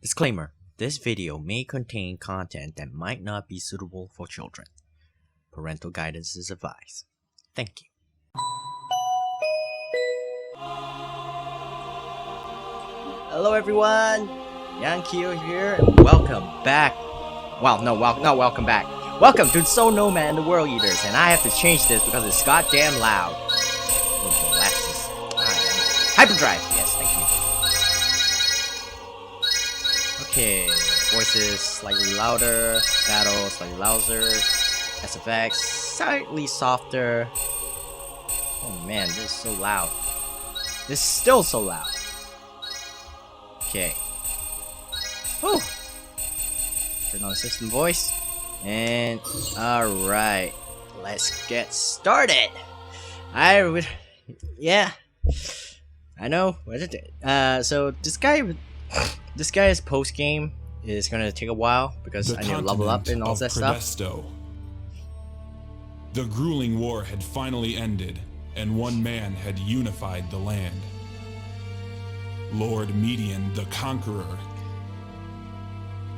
Disclaimer: this video may contain content that might not be suitable for children. Parental guidance is advised. Thank you. Hello everyone! Yankio here, and welcome back. Not welcome back. Welcome to Nomad and the World Eaters, and I have to change this because it's goddamn loud. Molasses. Hyperdrive! Yes, thank you. Okay, voices slightly louder, battle slightly louder, SFX slightly softer. Oh man, this is so loud. This is still so loud. Okay. Whew. Turn on system voice. And alright. Let's get started. Yeah. I know. So this guy's post game is gonna take a while because I need to level up and all that stuff. The grueling war had finally ended, and one man had unified the land. Lord Median the Conqueror.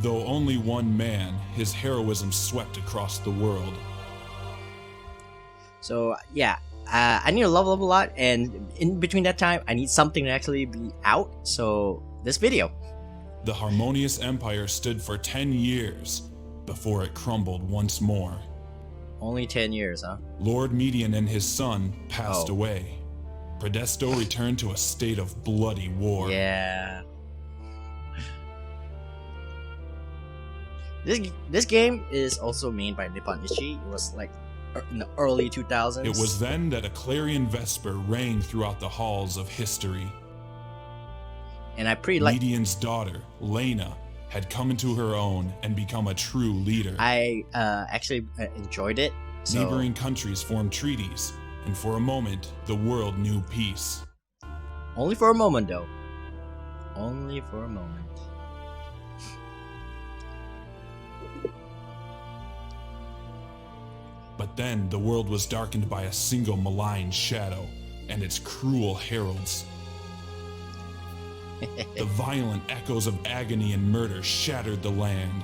Though only one man, his heroism swept across the world. So yeah, I need to level up a lot, and in between that time, I need something to actually be out. So this video. The harmonious empire stood for 10 years before it crumbled once more. Only 10 years, huh? Lord Median and his son passed away. Predesto returned to a state of bloody war. Yeah. This game is also made by Nippon Ichi. It was like in the early 2000s. It was then that a clarion vesper rang throughout the halls of history. And I pretty like Median's daughter, Lena, had come into her own and become a true leader. I actually enjoyed it. So. Neighboring countries formed treaties, and for a moment, the world knew peace. Only for a moment, though. Only for a moment. But then the world was darkened by a single malign shadow and its cruel heralds. The violent echoes of agony and murder shattered the land.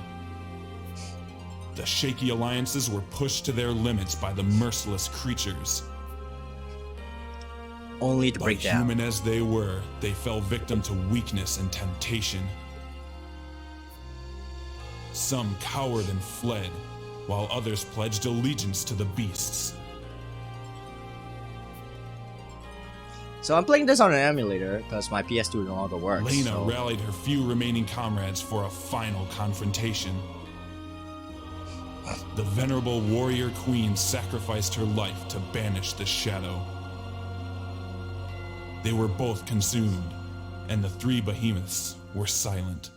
The shaky alliances were pushed to their limits by the merciless creatures. Only to break down. Human as they were, they fell victim to weakness and temptation. Some cowered and fled, while others pledged allegiance to the beasts. So I'm playing this on an emulator because my PS2 no longer works. Lena rallied her few remaining comrades for a final confrontation. The venerable warrior queen sacrificed her life to banish the shadow. They were both consumed, and the three behemoths were silent.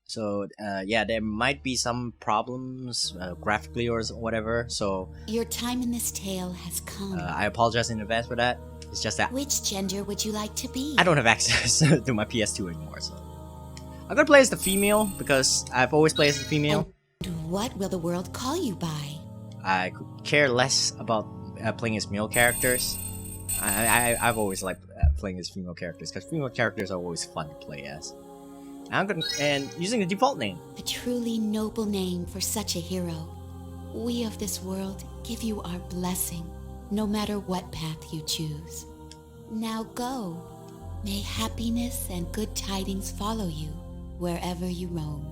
So, yeah, there might be some problems graphically or whatever, so... Your time in this tale has come. I apologize in advance for that. It's just that... Which gender would you like to be? I don't have access to my PS2 anymore, so... I'm gonna play as the female, because I've always played as the female. And what will the world call you by? I could care less about playing as male characters. I've always liked playing as female characters, because female characters are always fun to play as. And using the default name. A truly noble name for such a hero. We of this world give you our blessing, no matter what path you choose. Now go. May happiness and good tidings follow you wherever you roam.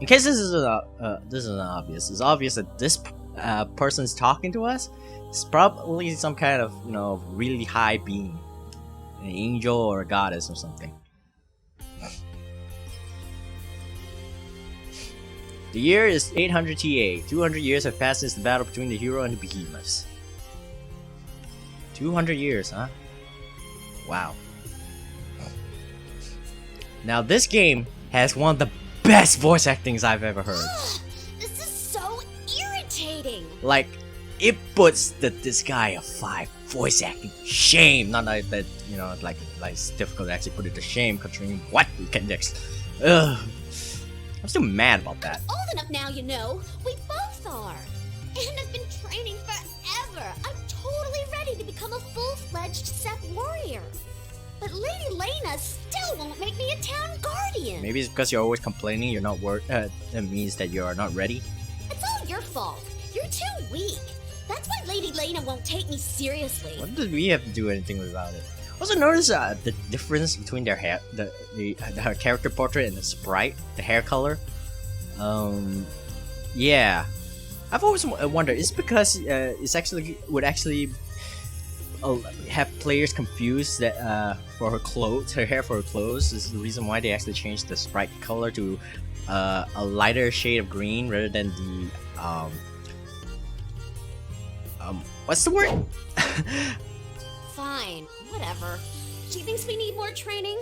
In case this isn't obvious, it's obvious that this person's talking to us is probably some kind of, really high being. An angel or a goddess or something. The year is 800 TA. 200 years have passed since the battle between the hero and the behemoths. 200 years, huh? Wow. Now this game has one of the best voice actings I've ever heard. This is so irritating! Like, it puts this guy a 5 voice acting shame. Not like that, like it's difficult to actually put it to shame considering what we can next. Ugh. I'm still mad about that. I'm old enough now, you know. We both are. And I've been training forever. I'm totally ready to become a full-fledged Seth warrior. But Lady Lena still still won't make me a town guardian. Maybe it's because you're always complaining you're not that means that you are not ready. It's all your fault. You're too weak. That's why Lady Lena won't take me seriously. What did we have to do anything about it? Also notice the difference between their hair, the character portrait and the sprite, the hair color. Yeah, I've always wondered. It's because it's actually would actually have players confused that for her clothes, her hair for her clothes is the reason why they actually changed the sprite color to a lighter shade of green rather than the what's the word? Fine, whatever. She thinks we need more training?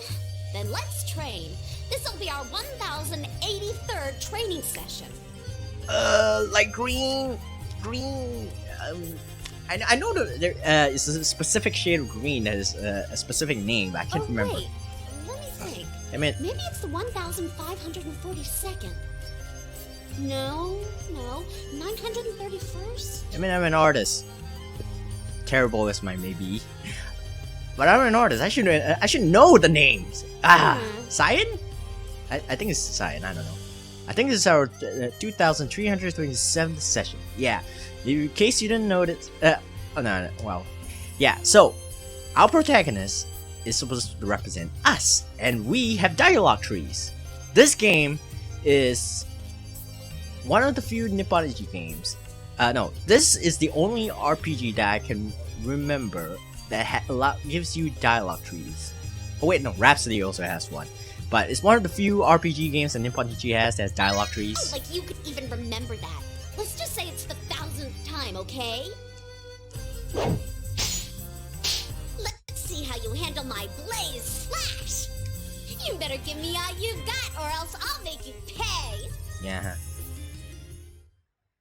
Then let's train. This'll be our 1083rd training session. Like green. I know that there is a specific shade of green that is a specific name, but I can't remember. Wait, let me think. I mean, Maybe it's the 1542nd. No, 931st? I mean, I'm an artist. Terrible as mine may be, but I'm an artist. I should know the names. Cyan? I think it's Cyan. I don't know. I think this is our 2327th session. Yeah. In case you didn't notice, oh no, well, yeah. So, our protagonist is supposed to represent us, and we have dialogue trees. This game is one of the few Nippon RPG games. No, this is the only RPG that I can remember that gives you dialogue trees. Oh wait, no, Rhapsody also has one. But it's one of the few RPG games that Nippon RPG has that has dialogue trees. Oh, like you could even remember that. Let's just say it's the 1000th time, okay? Let's see how you handle my Blaze Slash! You better give me all you've got or else I'll make you pay! Yeah.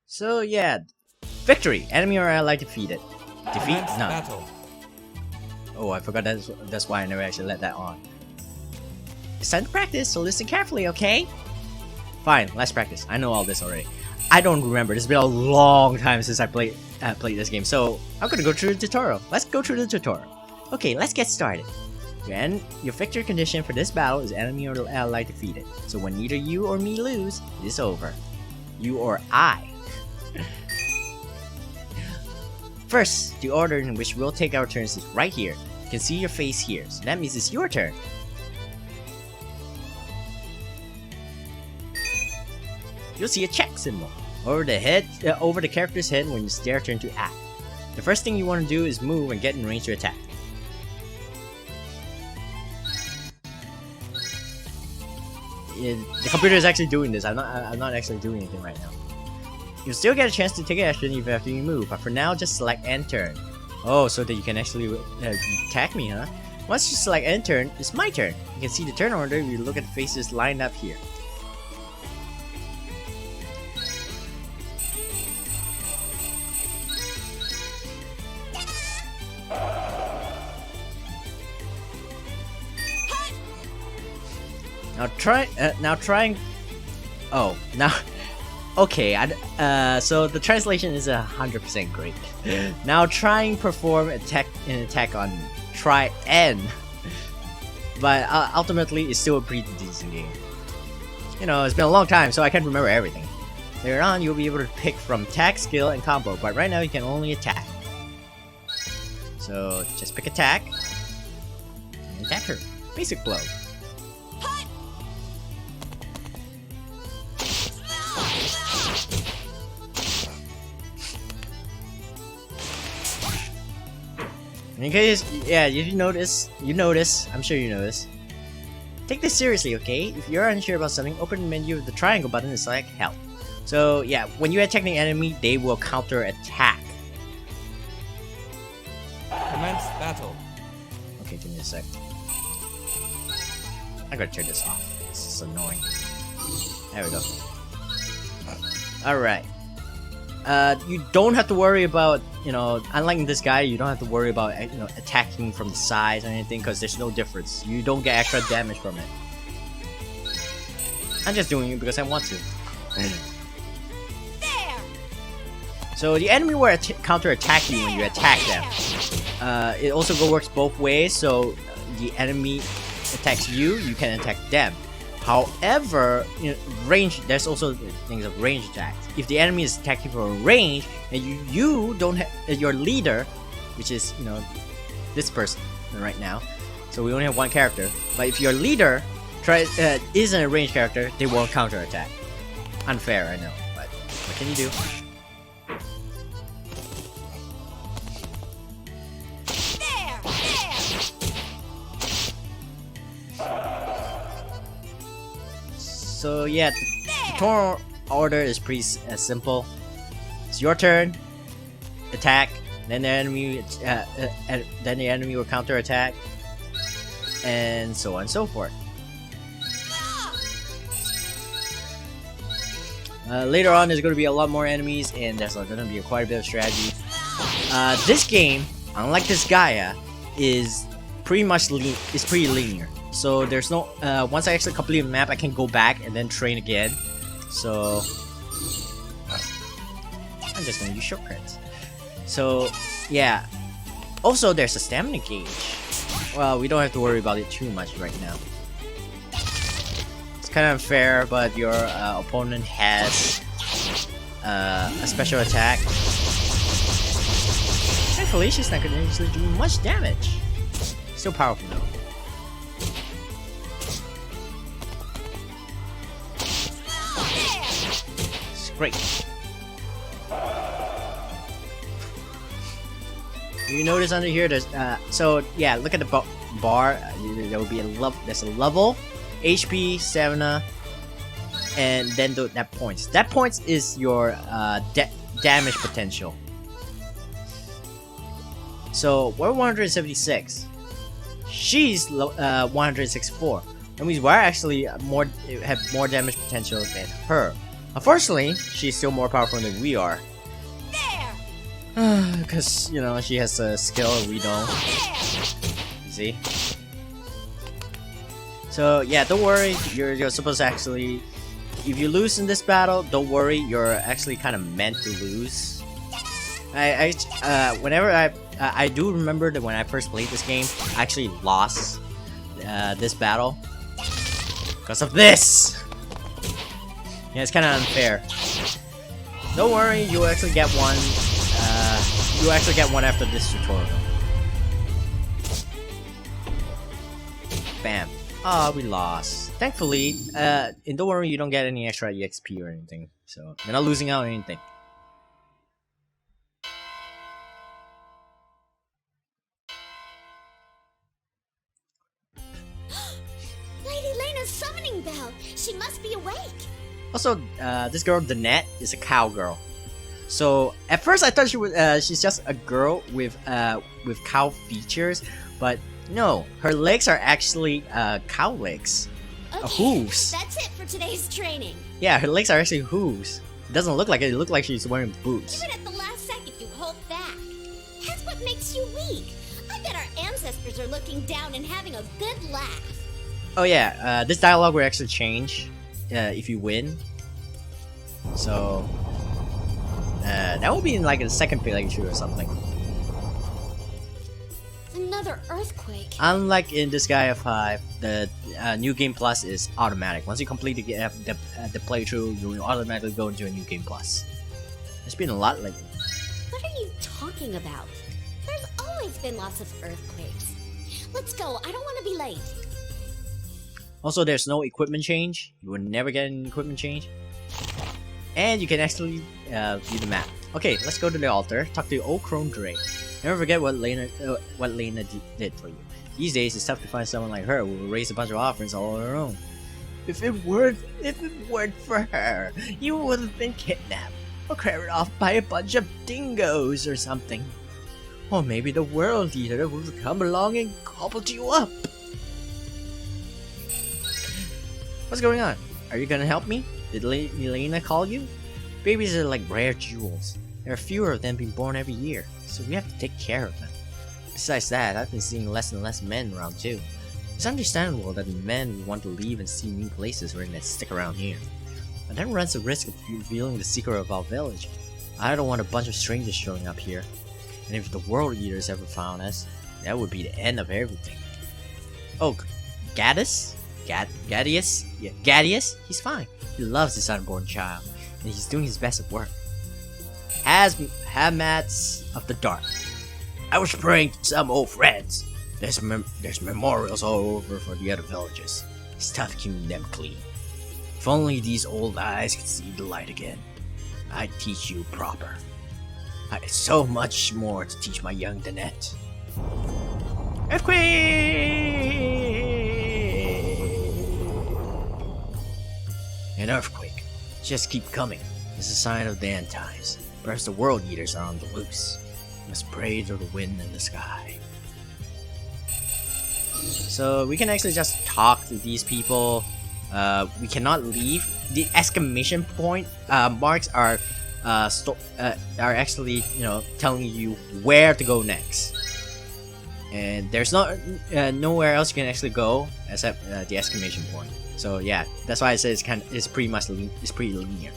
So yeah, victory. Enemy or ally defeated. Defeat? Commence No. battle. Oh, I forgot that's why I never actually let that on. It's time to practice, so listen carefully, okay? Fine, let's practice. I know all this already. I don't remember. It's been a long time since I played this game, so I'm gonna go through the tutorial. Let's go through the tutorial. Okay, let's get started. Your victory condition for this battle is enemy or ally defeated. So when either you or me lose, it is over. You or I. First, the order in which we'll take our turns is right here. You can see your face here, so that means it's your turn. You'll see a check symbol over the character's head when it's their turn to act. The first thing you want to do is move and get in range to attack. The computer is actually doing this. I'm not actually doing anything right now. You'll still get a chance to take action even after you move, but for now, just select end turn. Oh, so that you can actually attack me, huh? Once you select end turn, it's my turn. You can see the turn order if you look at the faces lined up here. Now trying. Oh, now. Okay, so the translation is 100% great. Now trying perform an attack on try N, but ultimately it's still a pretty decent game. You know, it's been a long time, so I can't remember everything. Later on, you'll be able to pick from attack, skill, and combo, but right now you can only attack. So just pick attack and attack her. Basic blow. In case, yeah, if you notice, I'm sure you notice. Take this seriously, okay? If you're unsure about something, open the menu with the triangle button and select help. So yeah, when you attack the enemy, they will counter attack. Commence battle. Okay, give me a sec. I'm gonna turn this off. This is annoying. There we go. Alright. You don't have to worry about, you know, unlike this guy, you don't have to worry about, you know, attacking from the sides or anything, because there's no difference. You don't get extra damage from it. I'm just doing it because I want to. There! So the enemy will counter attack you when you attack them. It also works both ways, so the enemy attacks you, you can attack them. However, range, there's also things of range attacks. If the enemy is attacking for a range and you don't have your leader, which is this person right now, so we only have one character. But if your leader isn't a range character, they won't counter attack. Unfair, I know, but what can you do? So yeah, the turn order is pretty simple. It's your turn, attack, then the enemy will counter attack, and so on and so forth. Later on, there's going to be a lot more enemies, and there's going to be quite a bit of strategy. This game, unlike this Gaia, is pretty linear. So there's no once I actually complete a map, I can go back and then train again. So I'm just gonna use shortcuts. So yeah. Also, there's a stamina gauge. Well, we don't have to worry about it too much right now. It's kind of unfair, but your opponent has a special attack. Thankfully, she's not gonna actually do much damage. Still powerful though. Great. You notice under here, there's so yeah, look at the bar. There will be there's a level, HP, stamina, and then that points. That points is your damage potential. So we're 176. She's 164. That means we're actually have more damage potential than her. Unfortunately, she's still more powerful than we are. Because, she has a skill we don't. See? So, yeah, don't worry. You're supposed to actually... If you lose in this battle, don't worry. You're actually kind of meant to lose. Whenever I do remember that when I first played this game, I actually lost this battle. Because of this! Yeah, it's kind of unfair. Don't worry, you'll actually get one. You'll actually get one after this tutorial. Bam. Ah, we lost. Thankfully, and don't worry, you don't get any extra EXP or anything. So you're not losing out on anything. Lady Lena's summoning bell. She must be awake. Also, this girl, Danette, is a cowgirl. So at first I thought she's just a girl with cow features, but no, her legs are actually cow legs, hooves. That's it for today's training. Yeah, her legs are actually hooves. It doesn't look like it. It looks like she's wearing boots. Even at the last second, you hold back. That's what makes you weak. I bet our ancestors are looking down and having a good laugh. Oh yeah, this dialogue will actually change if you win. So that will be in like the second playthrough or something. Another earthquake. Unlike in this Gaia 5, the New Game Plus is automatic. Once you complete the playthrough, you will automatically go into a New Game Plus. There's been a lot lately. What are you talking about? There's always been lots of earthquakes. Let's go. I don't want to be late. Also, there's no equipment change. You will never get an equipment change. And you can actually view the map. Okay, let's go to the altar. Talk to old crone Dre. Never forget what Lena did for you. These days, it's tough to find someone like her who will raise a bunch of offerings all on her own. If it weren't for her, you would have been kidnapped or carried off by a bunch of dingoes or something. Or maybe the world eater would come along and gobbled you up. What's going on? Are you gonna help me? Did Elena call you? Babies are like rare jewels. There are fewer of them being born every year, so we have to take care of them. Besides that, I've been seeing less and less men around too. It's understandable that men would want to leave and see new places rather than stick around here. But that runs the risk of revealing the secret of our village. I don't want a bunch of strangers showing up here. And if the world eaters ever found us, that would be the end of everything. Oh, Gadius? Yeah, Gadius? He's fine. He loves his unborn child, and he's doing his best at work. Hamats of the Dark. I was praying to some old friends. There's memorials all over for the other villages. It's tough keeping them clean. If only these old eyes could see the light again. I'd teach you proper. I had so much more to teach my young Danette. Earthquake! An earthquake. Just keep coming. It's a sign of the end times. Perhaps the world eaters are on the loose. We must pray to the wind and the sky. So we can actually just talk to these people. We cannot leave. The exclamation point marks are actually, you know, telling you where to go next. And there's not nowhere else you can actually go except the exclamation point. So yeah, that's why I said it's pretty linear.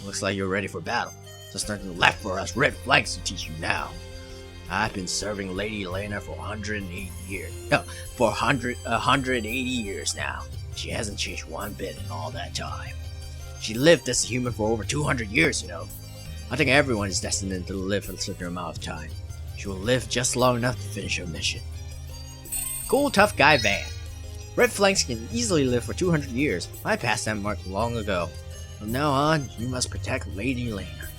Looks like you're ready for battle. Just turn to the left for us red flags to teach you now. I've been serving Lady Elena for 180 years. No, for 180 years now. She hasn't changed one bit in all that time. She lived as a human for over 200 years, you know. I think everyone is destined to live for a certain amount of time. She will live just long enough to finish her mission. Cool, tough guy Van. Red Flanks can easily live for 200 years. I passed that mark long ago. From now on, you must protect Lady Elena.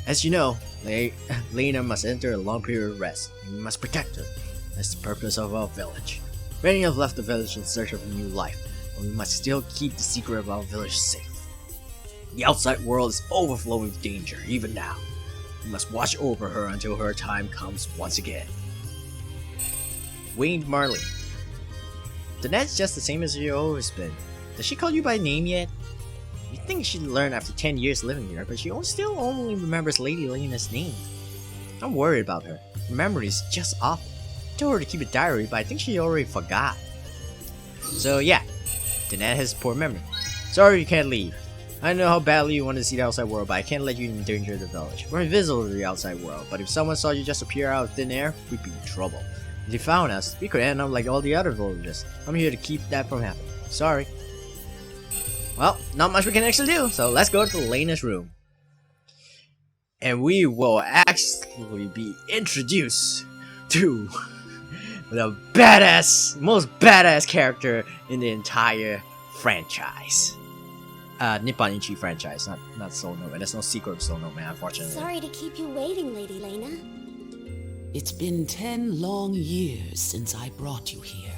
As you know, Lena must enter a long period of rest, and we must protect her. That's the purpose of our village. Many have left the village in search of a new life, but we must still keep the secret of our village safe. The outside world is overflowing with danger, even now. We must watch over her until her time comes once again. Wayne Marley. Danette's just the same as you've always been. Does she call you by name yet? You'd think she'd learn after 10 years living here, but she still only remembers Lady Lena's name. I'm worried about her. Her memory is just awful. I told her to keep a diary, but I think she already forgot. So yeah, Danette has poor memory. Sorry you can't leave. I know how badly you want to see the outside world, but I can't let you endanger the village. We're invisible to the outside world, but if someone saw you just appear out of thin air, we'd be in trouble. If they found us, we could end up like all the other villagers. I'm here to keep that from happening. Sorry. Well, not much we can actually do, so let's go to Lena's room. And we will actually be introduced to the most badass character in the entire franchise. Nippon Ichi franchise, not Soul Nomad. There's no secret of Soul Nomad, unfortunately. Sorry to keep you waiting, Lady Lena. It's been 10 long years since I brought you here.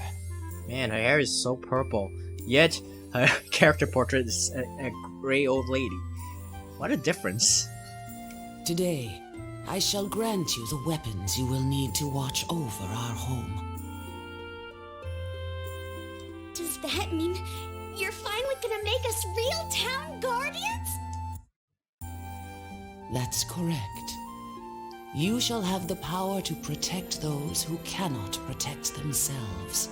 Man, her hair is so purple, yet her character portrait is a gray old lady. What a difference. Today, I shall grant you the weapons you will need to watch over our home. Does that mean you're finally gonna make us real town guardians? That's correct. You shall have the power to protect those who cannot protect themselves.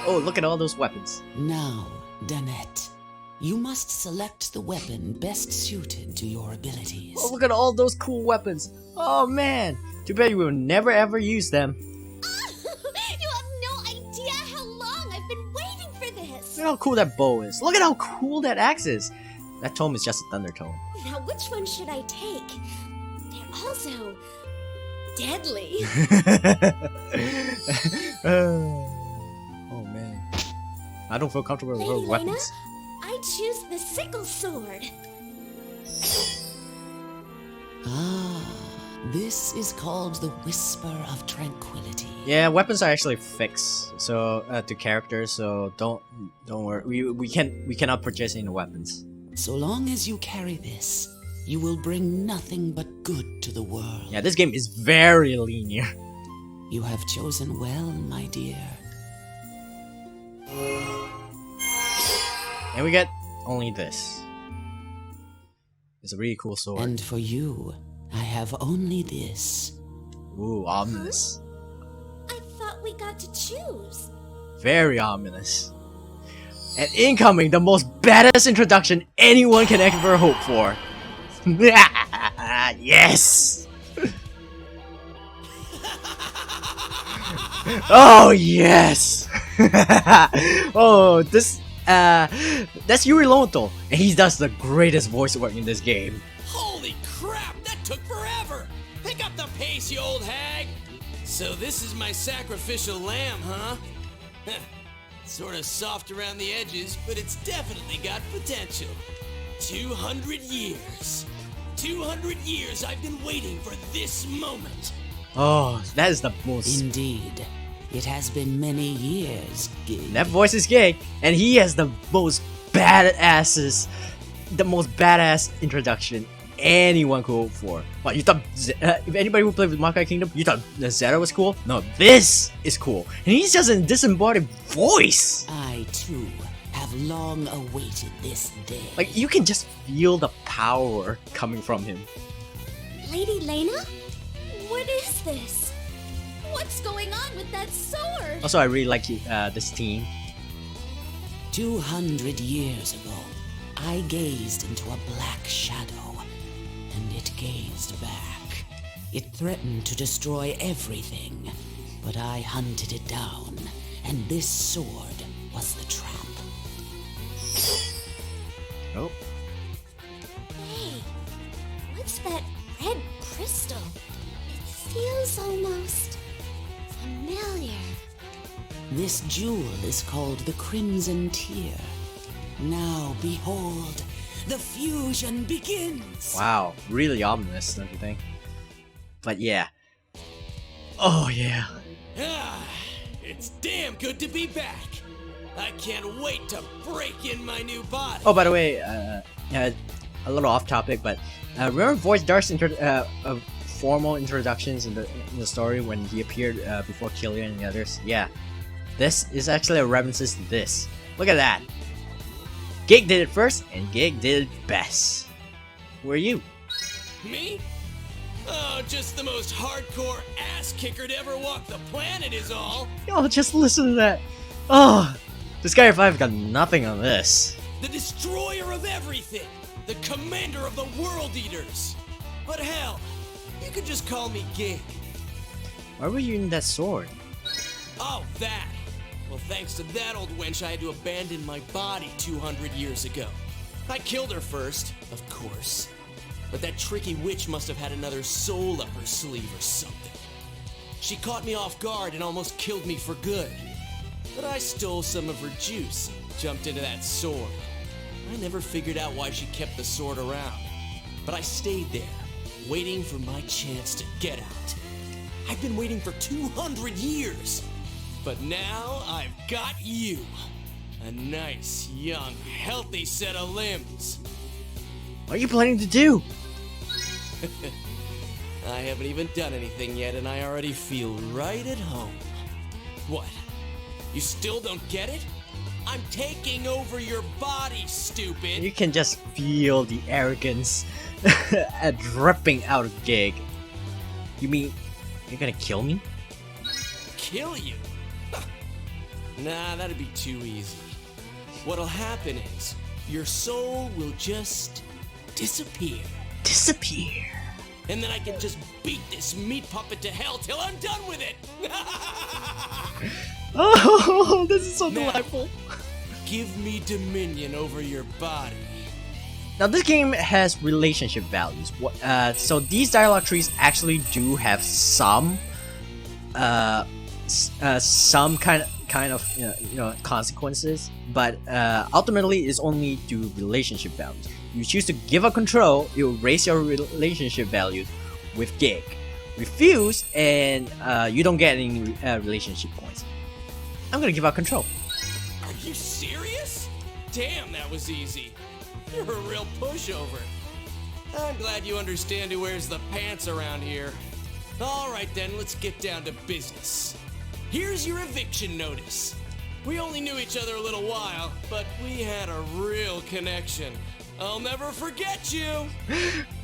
Oh, look at all those weapons. Now, Danette, you must select the weapon best suited to your abilities. Oh, look at all those cool weapons. Oh man, too bad you will never ever use them. You have no idea how long I've been waiting for this! Look at how cool that bow is. Look at how cool that axe is. That tome is just a thunder tome. Now, which one should I take? They're also deadly. Oh man, I don't feel comfortable with Lady those Lena, weapons. I choose the sickle sword. Ah, this is called the Whisper of Tranquility. Yeah, weapons are actually fixed, so to characters. So don't worry. We cannot purchase any weapons. So long as you carry this, you will bring nothing but good to the world. Yeah, this game is very linear. You have chosen well, my dear. And we get only this. It's a really cool sword. And for you, I have only this. Ooh, ominous. I thought we got to choose. Very ominous. And incoming, the most badass introduction anyone can ever hope for. Yes! Oh yes! Oh, that's Yuri Lowenthal, and he does the greatest voice work in this game. Holy crap, that took forever! Pick up the pace, you old hag! So this is my sacrificial lamb, huh? Sort of soft around the edges, but it's definitely got potential. 200 years. 200 years I've been waiting for this moment. Oh, that is the most. Indeed. It has been many years, Gig. That voice is gay, and he has the most badass introduction anyone could hope for. What, you thought, if anybody who played with Makai Kingdom, you thought Zeta was cool? No, this is cool. And he's just a disembodied voice! I, too, have long awaited this day. Like, you can just feel the power coming from him. Lady Lena? What is this? What's going on with that sword? Also, I really like this team. 200 years ago, I gazed into a black shadow, and it gazed back. It threatened to destroy everything, but I hunted it down, and this sword was the trap. Oh. Hey, what's that red crystal? It feels almost familiar. This jewel is called the Crimson Tear. Now behold, the fusion begins! Wow, really ominous, don't you think? But yeah. Oh yeah. Ah, it's damn good to be back. I can't wait to break in my new body. Oh, by the way, yeah, a little off topic, but remember Voice Dark's formal introductions in the story when he appeared before Killian and the others? Yeah, this is actually a reminiscence to this. Look at that. Gig did it first, and Gig did it best. Who are you? Me? Oh, just the most hardcore ass kicker to ever walk the planet is all. Yo, just listen to that. Oh, this guy 5 got nothing on this. The destroyer of everything. The commander of the World Eaters. But hell, you could just call me Gig. Why were you in that sword? Oh, that. Well, thanks to that old wench, I had to abandon my body 200 years ago. I killed her first, of course. But that tricky witch must have had another soul up her sleeve or something. She caught me off guard and almost killed me for good. But I stole some of her juice and jumped into that sword. I never figured out why she kept the sword around. But I stayed there, waiting for my chance to get out. I've been waiting for 200 years. But now I've got you. A nice, young, healthy set of limbs. What are you planning to do? I haven't even done anything yet, and I already feel right at home. What? You still don't get it? I'm taking over your body, stupid! You can just feel the arrogance dripping out of Gig. You mean you're gonna kill me? Kill you? Nah, that'd be too easy. What'll happen is, your soul will just disappear. Disappear. And then I can just beat this meat puppet to hell till I'm done with it! Oh, this is so Now, delightful. Give me dominion over your body. Now this game has relationship values. So these dialogue trees actually do have some kind of consequences, but ultimately it's only to relationship values. You choose to give up control, it will raise your relationship value with Gig. Refuse, and you don't get any relationship points. I'm gonna give up control. Are you serious? Damn, that was easy. You're a real pushover. I'm glad you understand who wears the pants around here. Alright then, let's get down to business. Here's your eviction notice. We only knew each other a little while, but we had a real connection. I'll never forget you!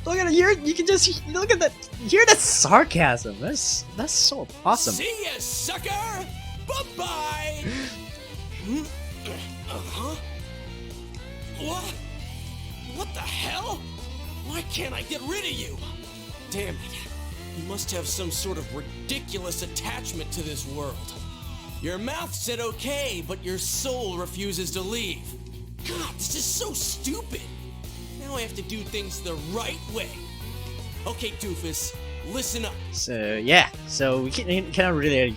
Look at it, you can just look at that, hear that sarcasm. That's so awesome. See ya, sucker! Bye-bye! Uh-huh? What? What the hell? Why can't I get rid of you? Damn it. You must have some sort of ridiculous attachment to this world. Your mouth said okay, but your soul refuses to leave. God, this is so stupid. Now I have to do things the right way. Okay, doofus, listen up. So yeah, so we cannot really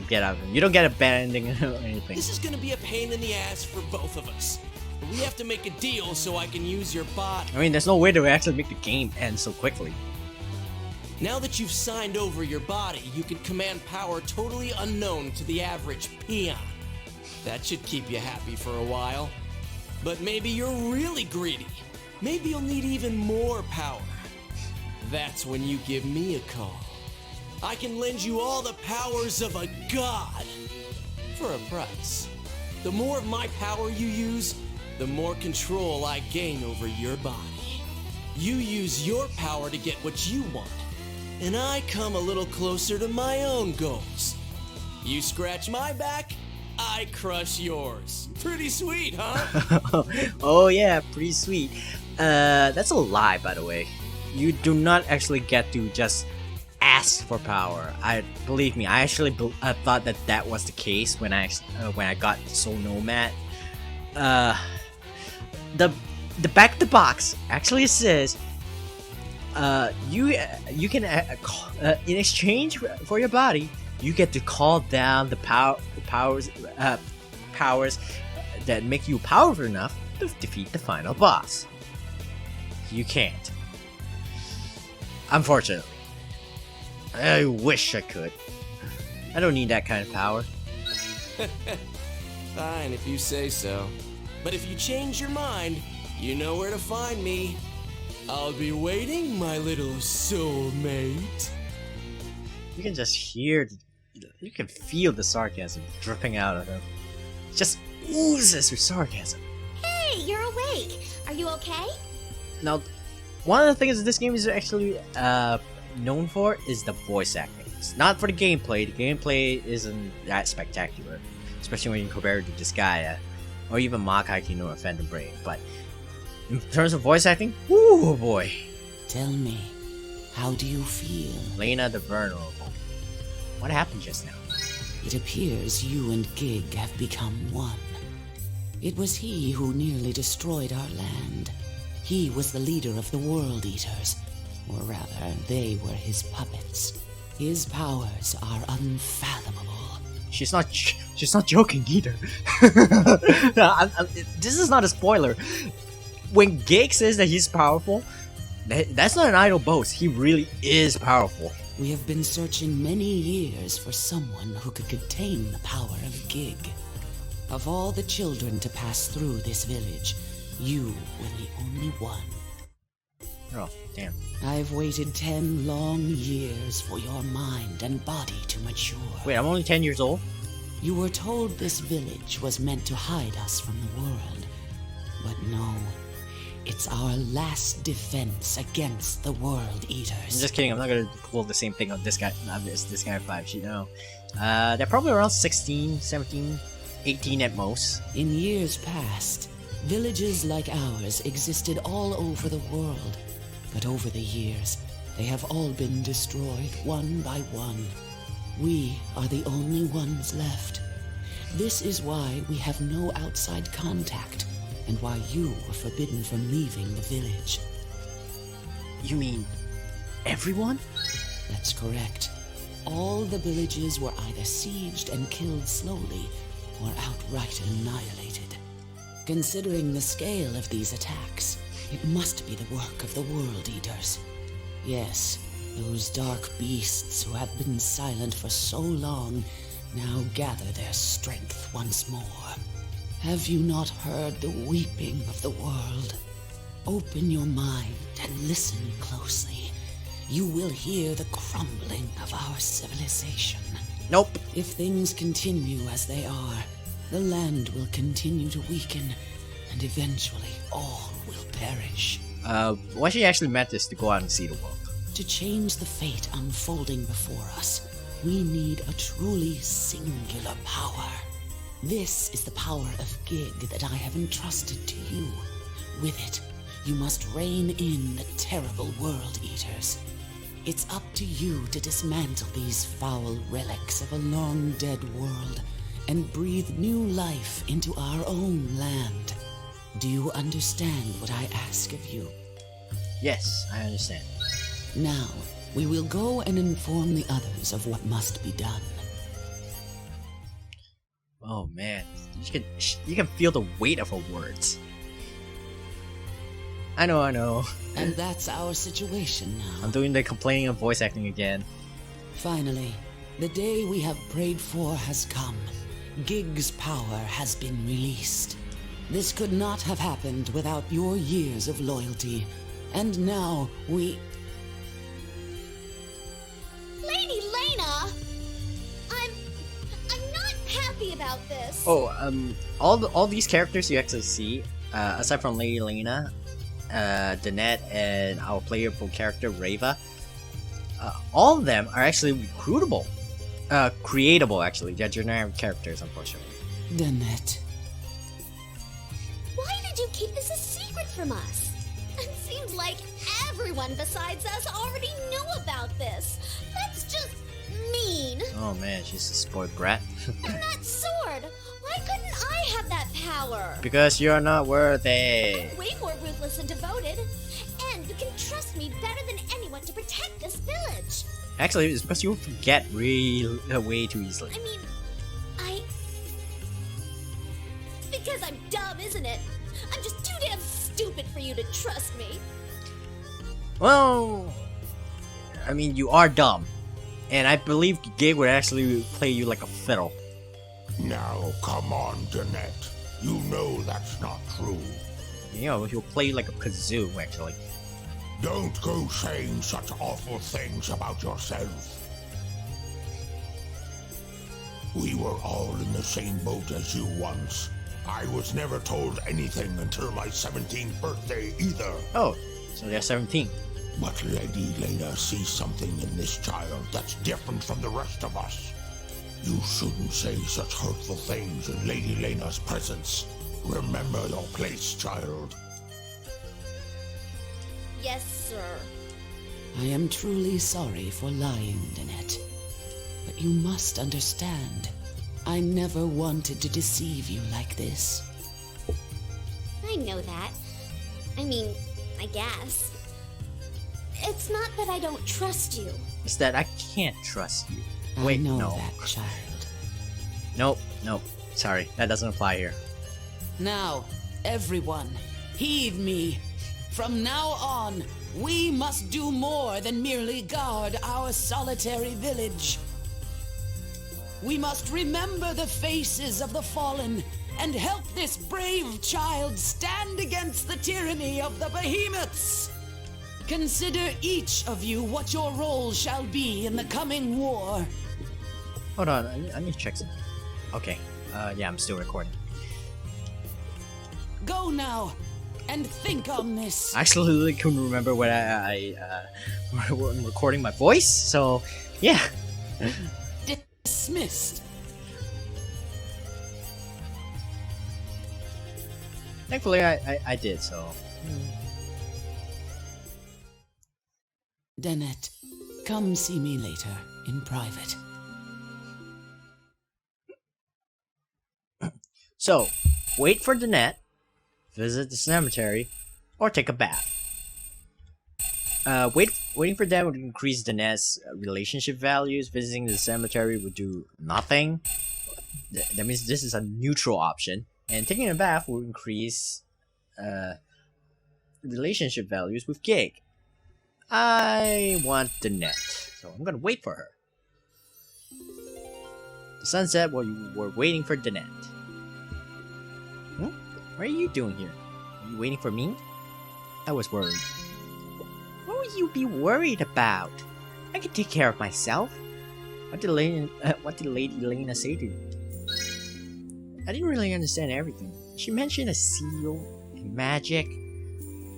get out of him. You don't get a bad ending or anything. This is gonna be a pain in the ass for both of us. But we have to make a deal so I can use your body. I mean, there's no way to actually make the game end so quickly. Now that you've signed over your body, you can command power totally unknown to the average peon. That should keep you happy for a while. But maybe you're really greedy. Maybe you'll need even more power. That's when you give me a call. I can lend you all the powers of a god for a price. The more of my power you use, the more control I gain over your body. You use your power to get what you want, and I come a little closer to my own goals. You scratch my back, I crush yours. Pretty sweet, huh? Oh yeah, pretty sweet. That's a lie, by the way. You do not actually get to just ask for power. Believe me, I actually thought that was the case when I got Soul Nomad. The back of the box actually says you can in exchange for your body, you get to call down the powers that make you powerful enough to defeat the final boss. You can't. Unfortunately. I wish I could. I don't need that kind of power. Fine, if you say so. But if you change your mind, you know where to find me. I'll be waiting, my little soulmate. You can just hear, you can feel the sarcasm dripping out of him. It just oozes with sarcasm. Hey, you're awake. Are you okay? Now, one of the things that this game is actually known for is the voice acting. It's not for the gameplay. The gameplay isn't that spectacular, especially when you compare it to Disgaea, or even Makai Kino or Phantom Brain. But in terms of voice acting, ooh boy. Tell me, how do you feel? Lena the Vulnerable. What happened just now? It appears you and Gig have become one. It was he who nearly destroyed our land. He was the leader of the World Eaters, or rather, they were his puppets. His powers are unfathomable. She's not joking either. This is not a spoiler. When Gig says that he's powerful, that's not an idle boast. He really is powerful. We have been searching many years for someone who could contain the power of Gig. Of all the children to pass through this village, you were the only one. Oh, damn. I've waited 10 long years for your mind and body to mature. Wait, I'm only 10 years old? You were told this village was meant to hide us from the world. But no, it's our last defense against the World Eaters. I'm just kidding, I'm not gonna pull the same thing on this guy 5, you know. They're probably around 16, 17, 18 at most. In years past, villages like ours existed all over the world. But over the years, they have all been destroyed one by one. We are the only ones left. This is why we have no outside contact, and why you were forbidden from leaving the village. You mean everyone? That's correct. All the villages were either sieged and killed slowly, or outright annihilated. Considering the scale of these attacks, it must be the work of the World Eaters. Yes, those dark beasts who have been silent for so long now gather their strength once more. Have you not heard the weeping of the world? Open your mind and listen closely. You will hear the crumbling of our civilization. Nope. If things continue as they are, the land will continue to weaken, and eventually all will perish. What she actually meant is to go out and see the world. To change the fate unfolding before us, we need a truly singular power. This is the power of Gig that I have entrusted to you. With it, you must rein in the terrible World Eaters. It's up to you to dismantle these foul relics of a long-dead world and breathe new life into our own land. Do you understand what I ask of you? Yes, I understand. Now, we will go and inform the others of what must be done. Oh man, you can feel the weight of her words. I know. And that's our situation now. I'm doing the complaining of voice acting again. Finally, the day we have prayed for has come. Gig's power has been released. This could not have happened without your years of loyalty. And now we... Lady Lena! I'm not happy about this. Oh, all these characters you actually see, aside from Lady Lena, Danette, and our playable character Reva, all of them are actually recruitable. Creatable, actually. They're generic characters, unfortunately. Danette. Why did you keep this a secret from us? It seems like everyone besides us already knew about this. That's just mean. Oh man, she's a spoiled brat. And that sword! Why couldn't I have that power? Because you're not worthy. I'm way more ruthless and devoted. And you can trust me better than anyone to protect this village. Actually, it's because you forget way too easily. I mean, because I'm dumb, isn't it? I'm just too damn stupid for you to trust me. Well, I mean, you are dumb. And I believe Gig would actually play you like a fiddle. Now, come on, Danette. You know that's not true. You know, he'll play you like a kazoo, actually. Don't go saying such awful things about yourself. We were all in the same boat as you once. I was never told anything until my 17th birthday either. Oh, so they're 17. But Lady Lena sees something in this child that's different from the rest of us. You shouldn't say such hurtful things in Lady Lena's presence. Remember your place, child. Yes, sir. I am truly sorry for lying, Danette. But you must understand, I never wanted to deceive you like this. I know that. I mean, I guess. It's not that I don't trust you. It's that I can't trust you. I Wait, know no. that, child. Nope. Sorry, that doesn't apply here. Now, everyone, heed me. From now on, we must do more than merely guard our solitary village. We must remember the faces of the fallen and help this brave child stand against the tyranny of the behemoths. Consider each of you what your role shall be in the coming war. Hold on, I need to check something. Okay, yeah, I'm still recording. Go now, and think on this. I actually literally couldn't remember when I'm recording my voice, so yeah. Dismissed. Thankfully, I did, so. Danette, come see me later, in private. So, wait for Danette, visit the cemetery, or take a bath. Waiting for them would increase Danette's relationship values. Visiting the cemetery would do nothing. That means this is a neutral option. And taking a bath will increase relationship values with Gig. I want Danette, so I'm gonna wait for her. The sunset while you were waiting for Danette. What are you doing here? Are you waiting for me? I was worried. What would you be worried about? I can take care of myself. What did Lady Lena say to you? I didn't really understand everything. She mentioned a seal and magic.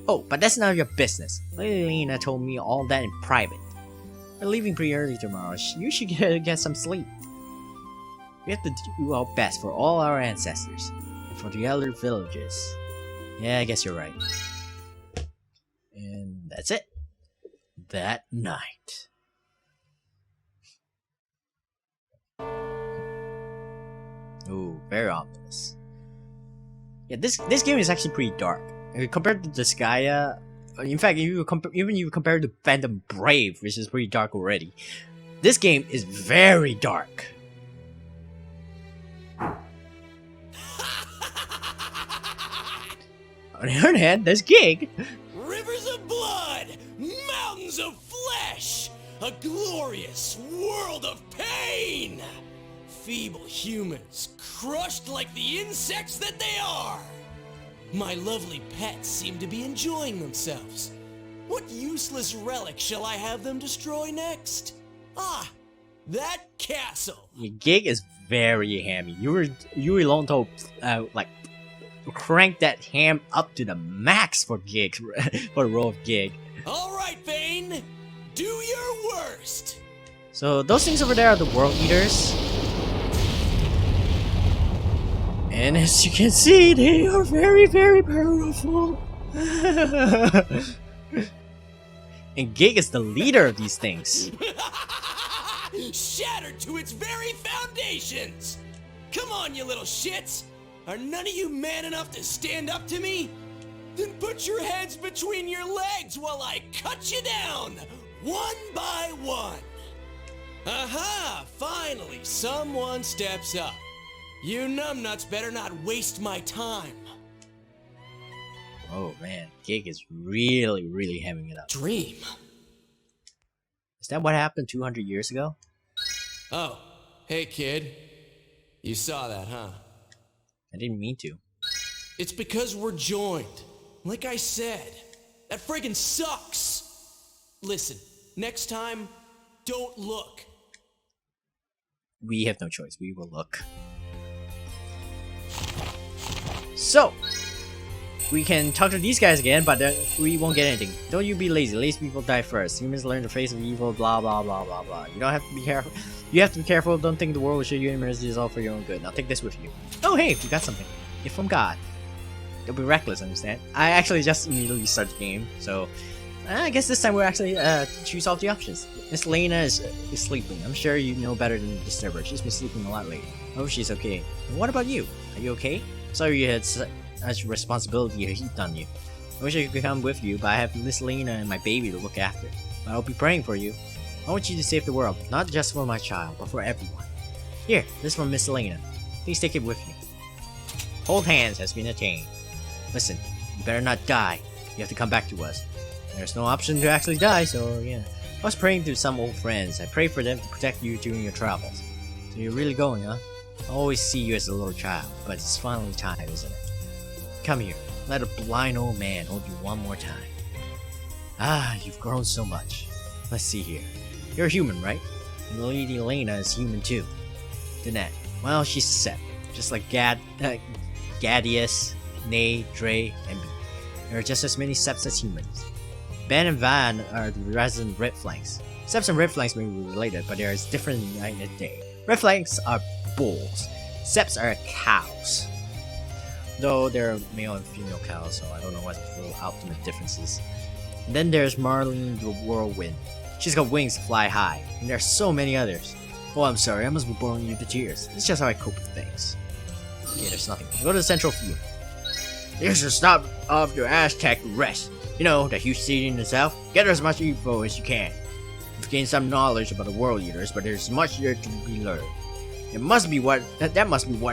Oh, but that's none of your business. Lady Lena told me all that in private. We're leaving pretty early tomorrow. You should get some sleep. We have to do our best for all our ancestors. And for the other villages. Yeah, I guess you're right. And that's it. that night. Ooh, very ominous. Yeah, this game is actually pretty dark. Compared to Disgaea, in fact, even you compare it to Phantom Brave, which is pretty dark already, this game is very dark. On the other hand, there's Gig. Rivers of blood, mountains of flesh, a glorious world of pain. Feeble humans, crushed like the insects that they are. My lovely pets seem to be enjoying themselves. What useless relic shall I have them destroy next? Ah, that castle. Gig is very hammy. You alone told like crank that ham up to the max for Gig for the role of Gig. All right, Vane, do your worst. So those things over there are the World Eaters. And as you can see, they are very, very powerful. And Gig is the leader of these things. Shattered to its very foundations. Come on, you little shits. Are none of you man enough to stand up to me? Then put your heads between your legs while I cut you down, one by one. Aha! Finally, someone steps up. You numbnuts better not waste my time. Oh man, Gig is really, really hamming it up. Dream. Is that what happened 200 years ago? Oh, hey kid. You saw that, huh? I didn't mean to. It's because we're joined. Like I said, that friggin' sucks. Listen, next time, don't look. We have no choice. We will look. So, we can talk to these guys again, but we won't get anything. Don't you be lazy. Lazy people die first. Humans learn the face of evil, blah blah blah blah blah. You don't have to be careful. You have to be careful. Don't think the world will show you mercy is all for your own good. Now take this with you. Oh hey, you got something. You're from God. You'll be reckless, understand? I actually just immediately start the game, so I guess this time we'll actually choose all the options. Miss Lena is sleeping. I'm sure you know better than to disturb her. She's been sleeping a lot lately. I hope she's okay. And what about you? Are you okay? Sorry you had such responsibility heaped on you. I wish I could come with you, but I have Miss Lena and my baby to look after. But I'll be praying for you. I want you to save the world, not just for my child, but for everyone. Here, this from Miss Lena. Please take it with you. Hold hands has been attained. Listen, you better not die. You have to come back to us. There's no option to actually die, so yeah. I was praying to some old friends. I pray for them to protect you during your travels. So you're really going, huh? I always see you as a little child, but it's finally time, isn't it? Come here. Let a blind old man hold you one more time. Ah, you've grown so much. Let's see here. You're a human, right? And Lady Elena is human too. Danette. Well, she's a Sept. Just like Gadius, Nay, Dre, and me. There are just as many Septs as humans. Ben and Van are the resident Red Flanks. Septs and Red Flanks may be related, but they are different night and day. Red Flanks are bulls. Septs are cows. Though there are male and female cows, so I don't know what the ultimate difference is. And then there's Marlene the Whirlwind. She's got wings to fly high, and there are so many others. Oh, I'm sorry, I must be boring you to tears. It's just how I cope with things. Okay, there's nothing. Go to the central view. You should stop off your Aztec rest. You know, the huge city in the south. Get as much info as you can. You've gained some knowledge about the World Eaters, but there's much here to be learned. That must be what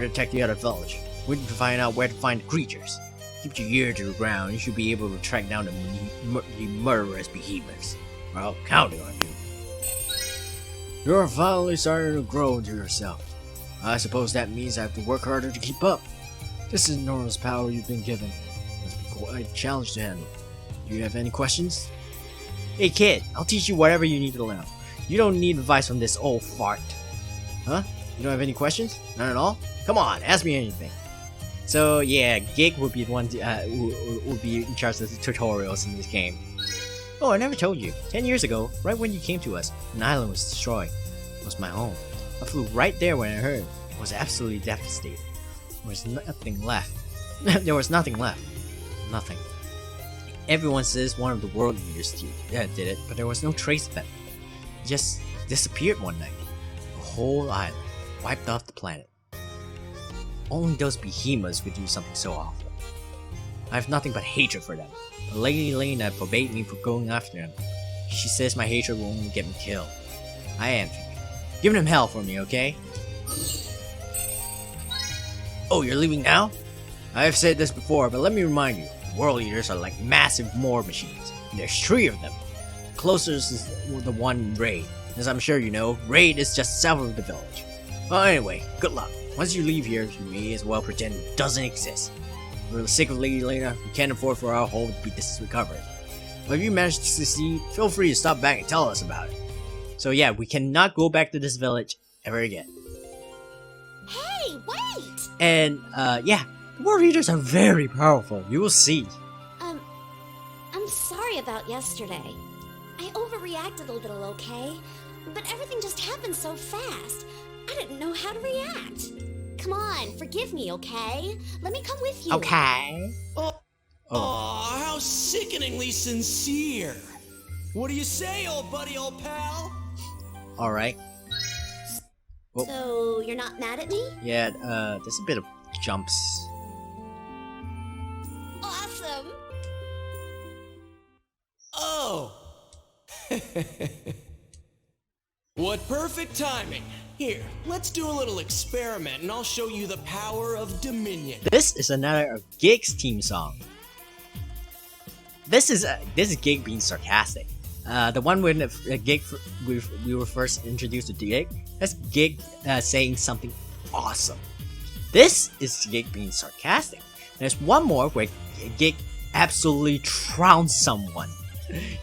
attacked the other village. We need to find out where to find the creatures. Keep your ear to the ground. You should be able to track down the murderous behemoths. Well, counting on you. You're finally starting to grow into yourself. I suppose that means I have to work harder to keep up. This is enormous power you've been given. It must be quite a challenge to handle. Do you have any questions? Hey kid, I'll teach you whatever you need to know. You don't need advice from this old fart. Huh? You don't have any questions? None at all? Come on, ask me anything. So yeah, Gig will be the one who will be in charge of the tutorials in this game. Oh, I never told you. 10 years ago, right when you came to us, an island was destroyed. It was my home. I flew right there when I heard. I was absolutely devastated. There was nothing left. There was nothing left. Nothing. Everyone says one of the world leaders did it, but there was no trace of them. It just disappeared one night. The whole island, wiped off the planet. Only those behemoths would do something so awful. I have nothing but hatred for them. But Lady Lena forbade me from going after them. She says my hatred will only get me killed. I am giving them hell for me, okay? Oh, you're leaving now? I have said this before, but let me remind you, world eaters are like massive war machines. There's 3 of them. The closest is the one in Raid. As I'm sure you know, Raid is just south of the village. Well, anyway, good luck. Once you leave here, you may as well pretend it doesn't exist. For the sake of Lady Lena, we can't afford for our whole to be discovered. But if you manage to succeed, feel free to stop back and tell us about it. So yeah, we cannot go back to this village ever again. Hey, wait! And yeah, the world eaters are very powerful. You will see. I'm sorry about yesterday. I overreacted a little, okay? But everything just happened so fast. I didn't know how to react. Come on, forgive me, okay? Let me come with you. Okay. Oh, how sickeningly sincere. What do you say, old buddy, old pal? All right. Oh. So, you're not mad at me? Yeah. There's a bit of jumps. Awesome! Oh! What perfect timing. Here, let's do a little experiment and I'll show you the power of Dominion. This is another of Gig's team song. This is Gig being sarcastic. The one when Gig we were first introduced to Gig, that's Gig saying something awesome. This is Gig being sarcastic. There's one more where Gig absolutely trounced someone.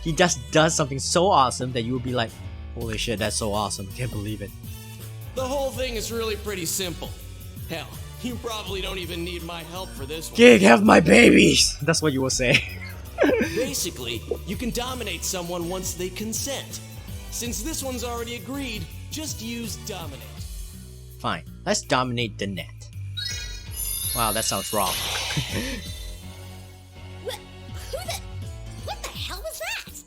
He just does something so awesome that you will be like, holy shit, that's so awesome, can't believe it. The whole thing is really pretty simple. Hell, you probably don't even need my help for this one. Gig, have my babies! That's what you will say. Basically, you can dominate someone once they consent. Since this one's already agreed, just use dominate. Fine, let's dominate the net. Wow, that sounds wrong. What the hell was that?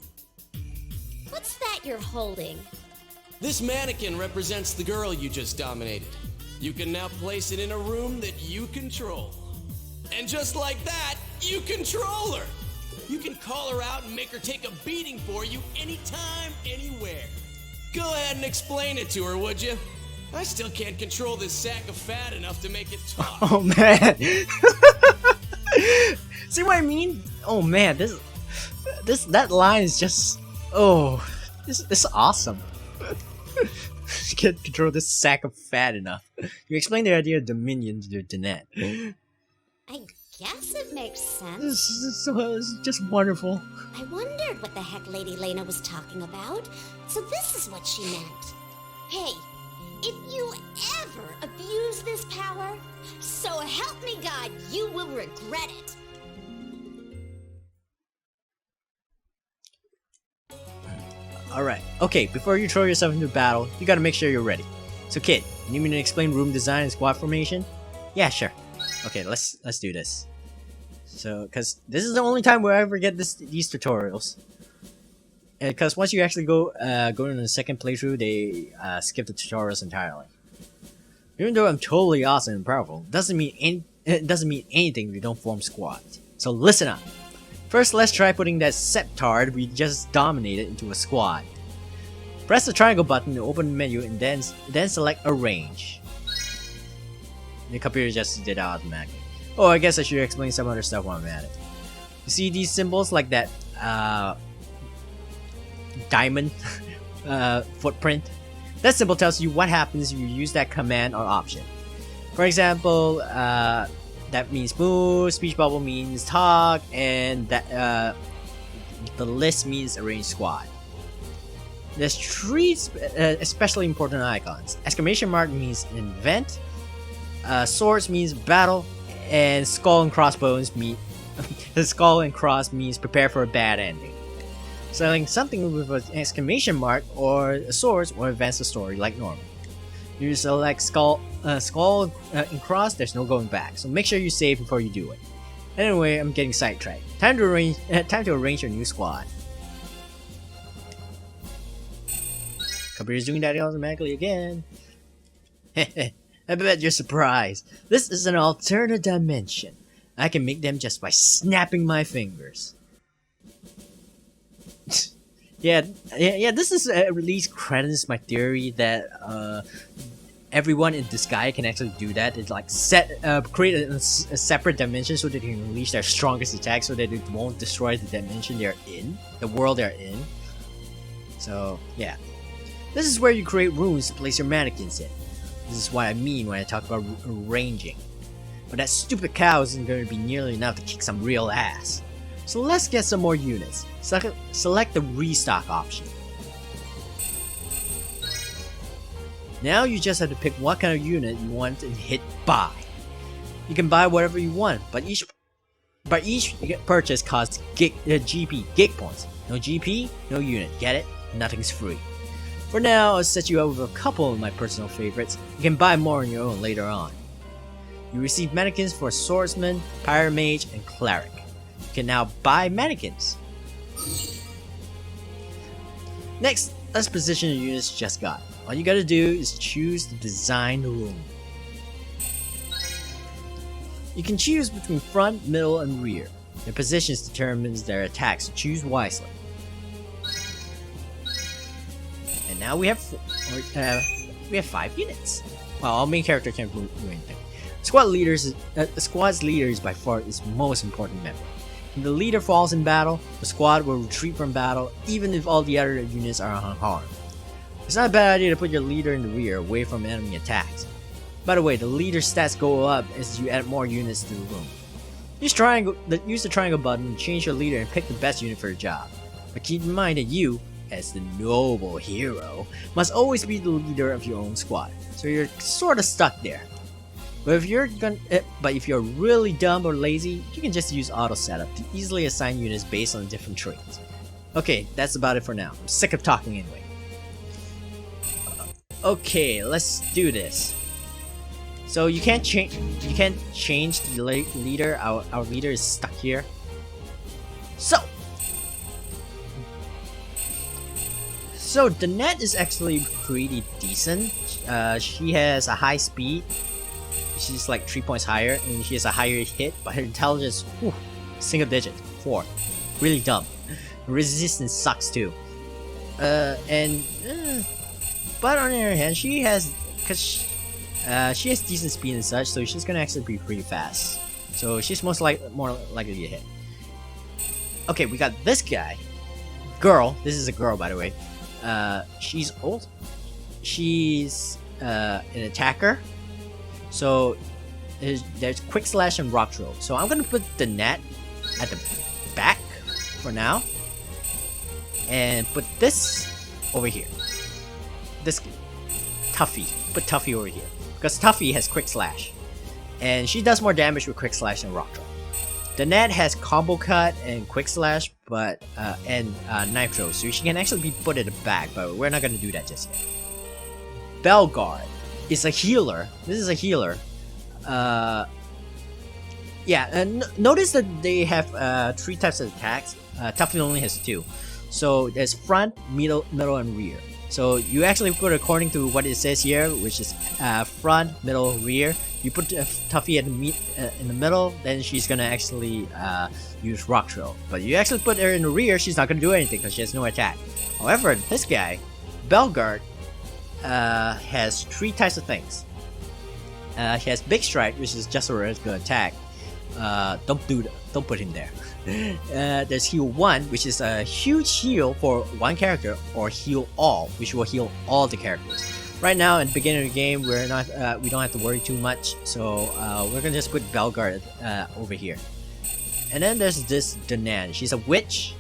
What's that you're holding? This mannequin represents the girl you just dominated. You can now place it in a room that you control. And just like that, you control her! You can call her out and make her take a beating for you anytime, anywhere. Go ahead and explain it to her, would you? I still can't control this sack of fat enough to make it talk. Oh man! See what I mean? Oh man, that line is just this is awesome. You can't control this sack of fat enough. You explain the idea of dominion to Danette. I guess it makes sense. This is just wonderful. I wondered what the heck Lady Lena was talking about. So this is what she meant. Hey, if you ever abuse this power, so help me God, you will regret it. Alright, okay, before you throw yourself into battle, you gotta make sure you're ready. So kid, you need me to explain room design and squad formation? Yeah, sure. Okay, let's do this. So, cause this is the only time we'll ever get these tutorials. And cause once you actually go into the second playthrough, they skip the tutorials entirely. Even though I'm totally awesome and powerful, it doesn't mean anything if you don't form squads. So listen up. First, let's try putting that septard we just dominated into a squad. Press the triangle button to open the menu and then select Arrange. The computer just did it automatically. Oh, I guess I should explain some other stuff while I'm at it. You see these symbols like that diamond footprint? That symbol tells you what happens if you use that command or option. For example, that means move, speech bubble means talk, and that the list means arrange squad. There's 3 especially important icons. Exclamation mark means invent, swords means battle, and skull and crossbones mean the skull and cross means prepare for a bad ending. Selling something with an exclamation mark or a sword will advance the story like normal. You select skull and cross, there's no going back, so make sure you save before you do it. Anyway, I'm getting sidetracked. Time to arrange your new squad. Computer's doing that automatically again. I bet you're surprised. This is an alternate dimension. I can make them just by snapping my fingers. yeah, this is at least credits my theory that everyone in the sky can actually do that. It's like create a separate dimension so that they can unleash their strongest attack so that it won't destroy the dimension they're in, the world they're in. So yeah, this is where you create rooms to place your mannequins in. This is what I mean when I talk about arranging. But that stupid cow isn't going to be nearly enough to kick some real ass. So let's get some more units. Select the restock option. Now you just have to pick what kind of unit you want and hit buy. You can buy whatever you want, but each purchase costs GP, gig points. No GP, no unit. Get it? Nothing's free. For now, I'll set you up with a couple of my personal favorites. You can buy more on your own later on. You receive mannequins for Swordsman, Pyramage, and Cleric. You can now buy mannequins. Next, let's position the units you just got. All you gotta do is choose the design room. You can choose between front, middle, and rear. Their positions determines their attacks, so choose wisely. And now we have 5 units. Well, our main character can't do anything. The squad's leader is by far its most important member. When the leader falls in battle, the squad will retreat from battle even if all the other units are unharmed. It's not a bad idea to put your leader in the rear, away from enemy attacks. By the way, the leader's stats go up as you add more units to the room. Use the triangle button to change your leader and pick the best unit for the job. But keep in mind that you, as the noble hero, must always be the leader of your own squad, so you're sorta stuck there. But if you're really dumb or lazy, you can just use auto setup to easily assign units based on different traits. Okay, that's about it for now. I'm sick of talking anyway. Okay, let's do this. So you can't change the leader. Our leader is stuck here. So the net is actually pretty decent. She has a high speed. She's like 3 points higher, and she has a higher hit, but her intelligence, single digit, 4. Really dumb. Resistance sucks too. But on the other hand, she has decent speed and such, so she's gonna actually be pretty fast. So she's more likely to hit. Okay, we got this guy. Girl. This is a girl, by the way. She's old. She's an attacker. So there's quick slash and rock throw. So I'm gonna put the net at the back for now, and put this over here. This Tuffy. Put Tuffy over here because Tuffy has quick slash, and she does more damage with quick slash and rock throw. The net has combo cut and quick slash, but and knife throw, so she can actually be put at the back. But we're not gonna do that just yet. Belguard is a healer. This is a healer. Notice that they have 3 types of attacks. Tuffy only has 2. So there's front, middle, and rear. So you actually put according to what it says here, which is front, middle, rear. You put Tuffy in the middle, then she's gonna actually use rock throw. But you actually put her in the rear, she's not gonna do anything because she has no attack. However, this guy, Belguard, has 3 types of things. He has Big Strike, which is just a regular attack. Don't put him there. There's Heal 1, which is a huge heal for one character, or Heal All, which will heal all the characters. Right now, at the beginning of the game, we don't have to worry too much, so we're gonna just put Belguard over here. And then there's this Danan. She's a witch.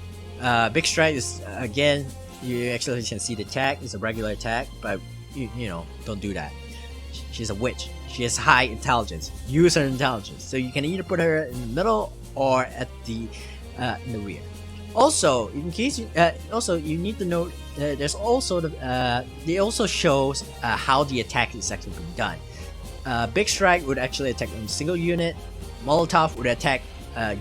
Big Strike is again. You actually can see the attack. It's a regular attack, but you know, don't do that. She's a witch. She has high intelligence. Use her intelligence. So you can either put her in the middle or at the in the rear. Also, in case you need to know, there's also they also shows how the attack is actually being done. Big Strike would actually attack on a single unit. Molotov would attack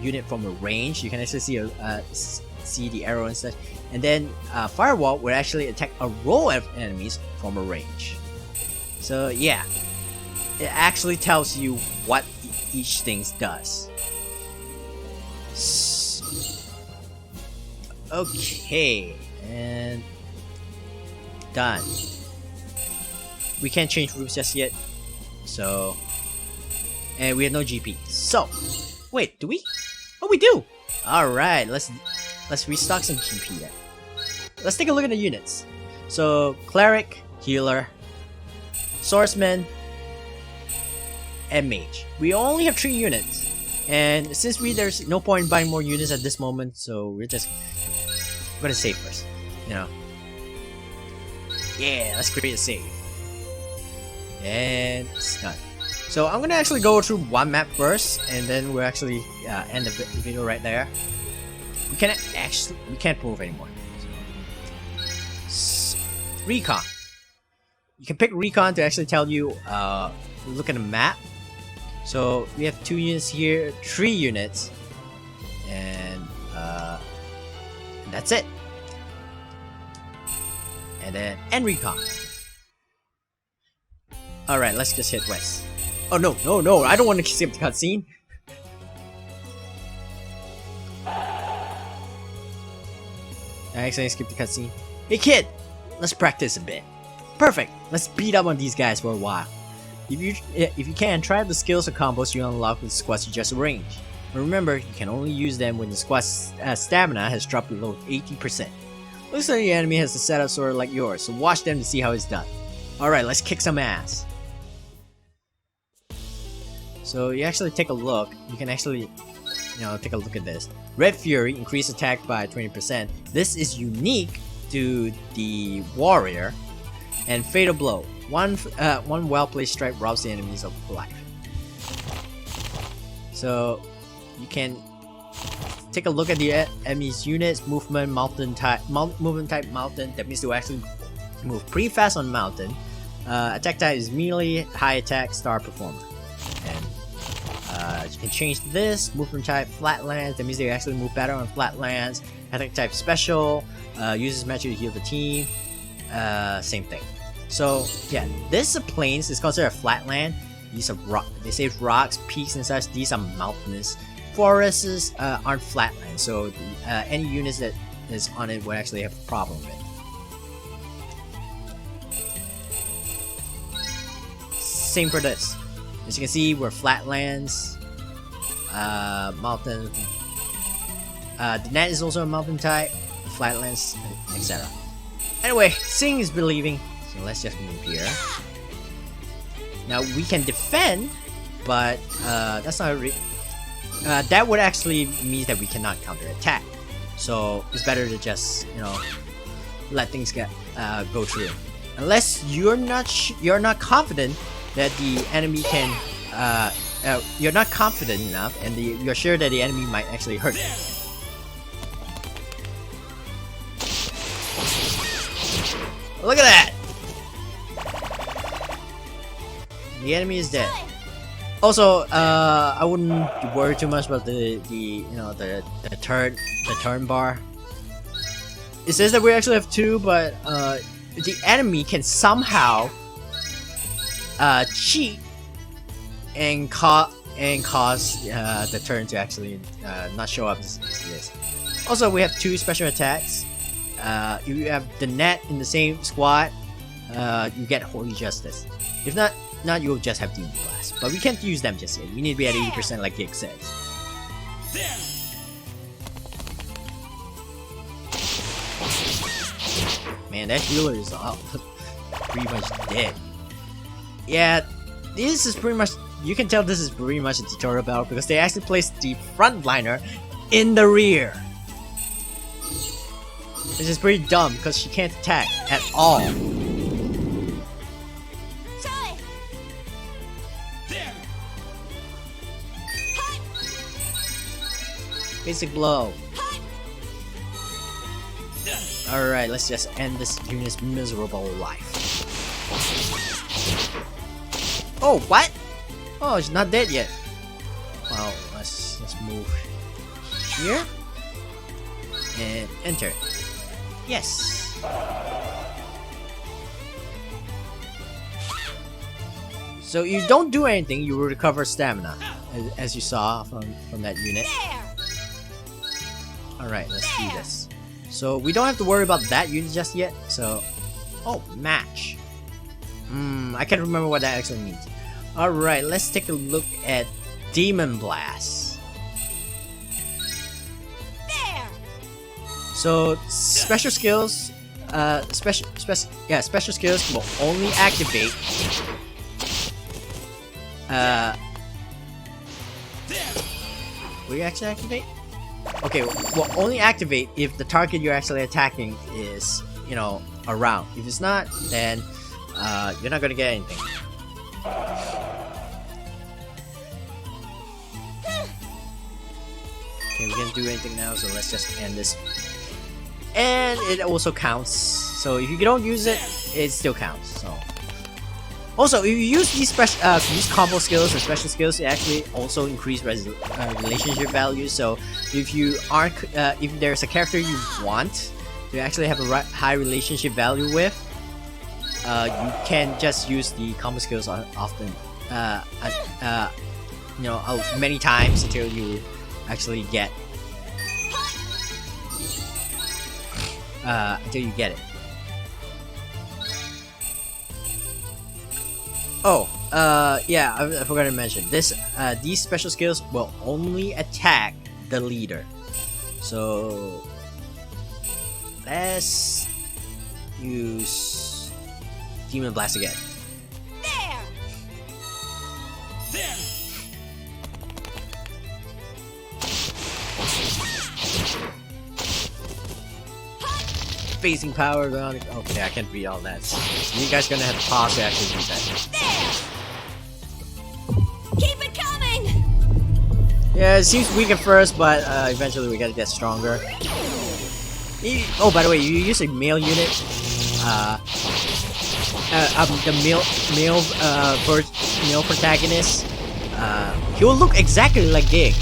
unit from a range. You can actually see the arrow and such. And then Firewall will actually attack a row of enemies from a range. So yeah, it actually tells you what each thing does. Okay, and done. We can't change rooms just yet, so, and we have no GP. So, wait, do we? Oh, we do. All right, let's restock some GP then. Let's take a look at the units. So, cleric, healer, swordsman, and mage. We only have 3 units, and since there's no point in buying more units at this moment, so we're gonna save first. You know. Yeah, let's create a save. And it's done. So I'm gonna actually go through one map first, and then we'll actually end the video right there. We can't move anymore. Recon. You can pick recon to actually tell you look at the map. So we have 2 units here, 3 units, and that's it. And then end recon. Alright, let's just hit west. Oh no, I don't want to skip the cutscene. I accidentally skipped the cutscene. Hey kid, let's practice a bit. Perfect, let's beat up on these guys for a while. If you can, try out the skills or combos you unlock with the squads you just arranged. But remember, you can only use them when the squad's stamina has dropped below 80%. Looks like the enemy has a setup sort of like yours, so watch them to see how it's done. Alright, let's kick some ass. So you actually take a look, you can actually, take a look at this. Red Fury, increase attack by 20%. This is unique to the warrior. And Fatal Blow, one well-placed strike robs the enemies of life. So you can take a look at the enemy's units, movement type mountain. That means they will actually move pretty fast on mountain. Attack type is melee, high attack, star performer. And you can change this movement type flatlands. That means they actually move better on flatlands. Attack type special, uses magic to heal the team. Same thing. So yeah, this plains is considered a flatland. These are they say rocks, peaks, and such. These are mountainous. Forests aren't flatland, so any units that is on it would actually have a problem with it. Same for this. As you can see, we're flatlands, mountain. The net is also a mountain type, flatlands, etc. Anyway, seeing is believing, so let's just move here. Now we can defend, but that's not that would actually mean that we cannot counterattack. So it's better to just let things go through, unless you're not confident that the enemy can. You're not confident enough, and you're sure that the enemy might actually hurt you. Look at that! The enemy is dead. Also, I wouldn't worry too much about the turn bar. It says that we actually have 2, but the enemy can somehow cheat and cause the turn to actually not show up as this. Also, we have 2 special attacks. You have the net in the same squad. You get Holy Justice. If not, you'll just have Demon Blast. But we can't use them just yet. We need to be at 80% like Gig says. Man, that healer is pretty much dead. Yeah, this is pretty much. You can tell this is pretty much a tutorial battle because they actually placed the frontliner in the rear. Which is pretty dumb because she can't attack at all. Basic blow. Alright, let's just end this unit's miserable life. Oh, what? Oh, she's not dead yet. Well, let's move here and enter. Yes. So you don't do anything, you will recover stamina, as you saw from that unit. Alright, let's do this. So we don't have to worry about that unit just yet, so... Oh, match. I can't remember what that actually means. Alright, let's take a look at Demon Blast. So, special skills... special skills will only activate... will you actually activate? Okay, will only activate if the target you're actually attacking is, you know, around. If it's not, then you're not gonna get anything. Okay, we can't do anything now, so let's just end this. And it also counts. So if you don't use it, it still counts. So also, if you use these use combo skills or special skills, it actually also increase relationship value. So if you aren't, if there's a character you want to actually have a high relationship value with, you can just use the combo skills often, you know, many times until you actually get, it. Oh, yeah, I forgot to mention this. These special skills will only attack the leader. So let's use Demon Blast again. Phasing power around. Okay, I can't read all that. So you guys gonna have to pause to actually do that. Keep it coming! Yeah, it seems weak at first, but eventually we gotta get stronger. Oh, by the way, you use a male unit. The male protagonist. He will look exactly like Gig.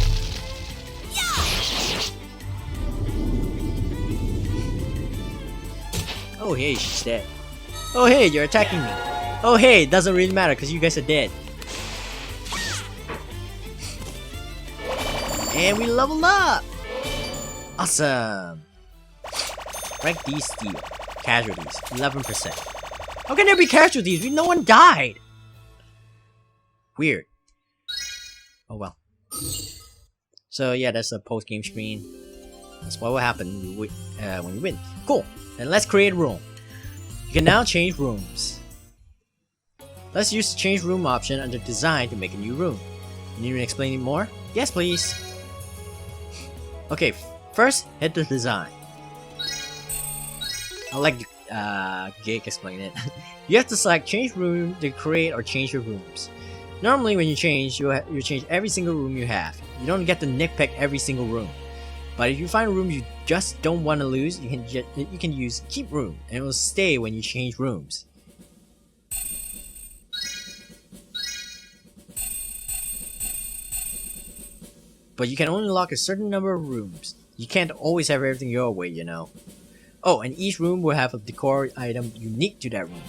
Oh hey, she's dead. Oh hey, you're attacking me. Oh hey, it doesn't really matter because you guys are dead. And we leveled up! Awesome! Rank D Steel. Casualties, 11%. How can there be casualties? No one died! Weird. Oh well. So yeah, that's a post-game screen. That's what will happen when you win. Cool! Then let's create a room. You can now change rooms. Let's use the change room option under design to make a new room. Need me to explain it more? Yes please! Okay, first head to design. I'll let Jake explain it. You have to select change room to create or change your rooms. Normally when you change, you change every single room you have. You don't get to nitpick every single room. But if you find a room you just don't want to lose, you can use keep room and it will stay when you change rooms. But you can only lock a certain number of rooms. You can't always have everything your way, you know. Oh, and each room will have a decor item unique to that room.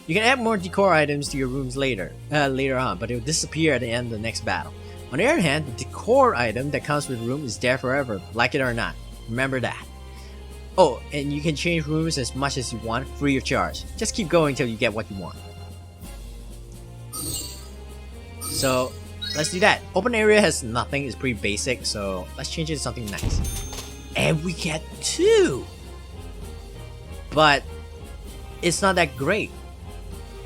You can add more decor items to your rooms later on, but it will disappear at the end of the next battle. On the other hand, the decor item that comes with the room is there forever, like it or not. Remember that. Oh, and you can change rooms as much as you want, free of charge. Just keep going until you get what you want. So, let's do that. Open area has nothing, it's pretty basic, so let's change it to something nice. And we get 2! But, it's not that great.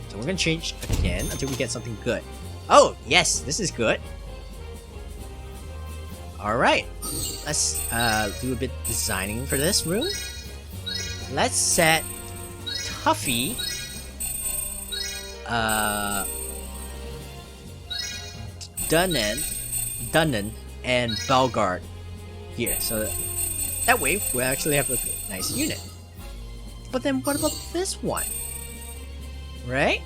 So we're gonna change again until we get something good. Oh, yes, this is good. Alright, let's do a bit designing for this room. Let's set Tuffy, Dunnan, and Belgard here. So that way we actually have a nice unit. But then what about this one? Right?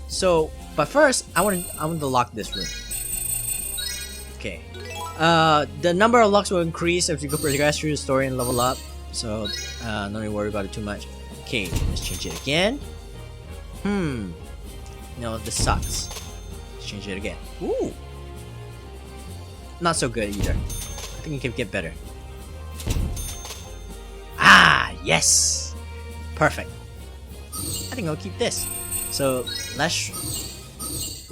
So, but first I want to lock this room. Okay. The number of locks will increase as you progress through the story and level up. So, don't need to worry about it too much. Okay, let's change it again. No, this sucks. Let's change it again. Ooh! Not so good either. I think it can get better. Ah, yes! Perfect. I think I'll keep this. So, let's...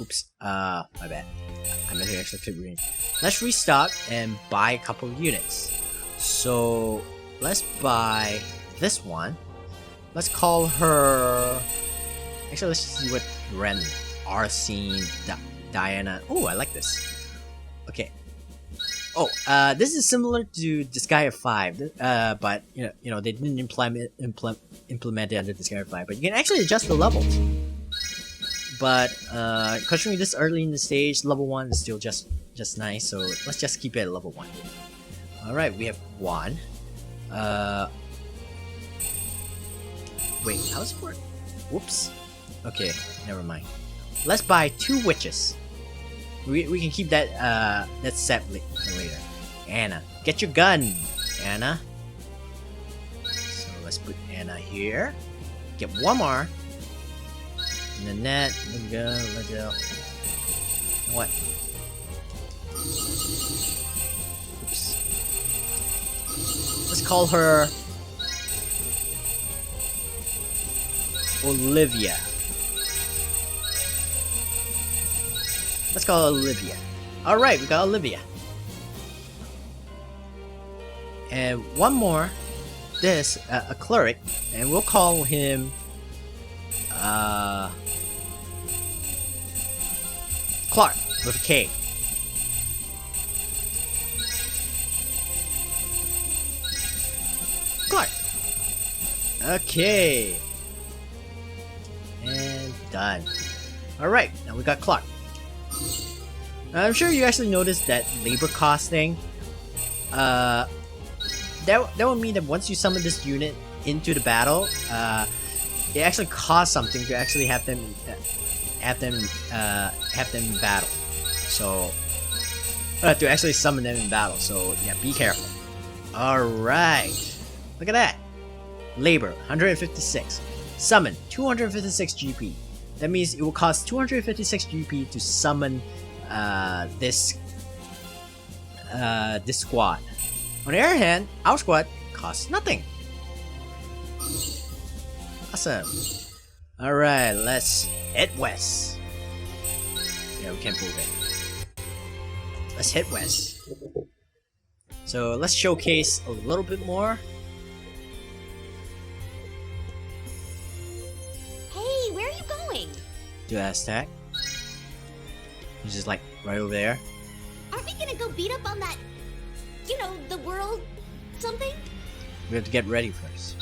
Oops. My bad. I meant to actually click green. Let's restock and buy a couple of units. So, let's buy this one. Let's call her... Actually, let's see what random. Arsene, Diana. Oh, I like this. Okay. Oh, this is similar to Disgaea 5, but you know they didn't implement it under Disgaea 5. But you can actually adjust the levels. But considering this early in the stage, level 1 is still just nice. So let's just keep it at level 1. All right, we have 1. Wait, how's it work? Whoops. Okay, never mind. Let's buy 2 witches. We can keep that set later. Anna, get your gun, Anna. So let's put Anna here. Get 1 more. And then that. Let's go. What? Oops. Let's call her Olivia. Let's call Olivia. Alright, we got Olivia. And 1 more. This, a cleric. And we'll call him... Clark, with a K. Clark. Okay. And done. Alright, now we got Clark. I'm sure you actually noticed that labor cost thing. That would mean that once you summon this unit into the battle, it actually costs something to actually have them in battle. So to actually summon them in battle. So yeah, be careful. All right, look at that. Labor 156. Summon 256 GP. That means it will cost 256 GP to summon this squad. On the other hand, our squad costs nothing. Awesome. Alright, let's head west. Yeah, we can't move it. Let's head west. So let's showcase a little bit more. Hey, where are you going? To Aztec. Which is like right over there. Aren't we gonna go beat up on that, you know, the world something? We have to get ready first.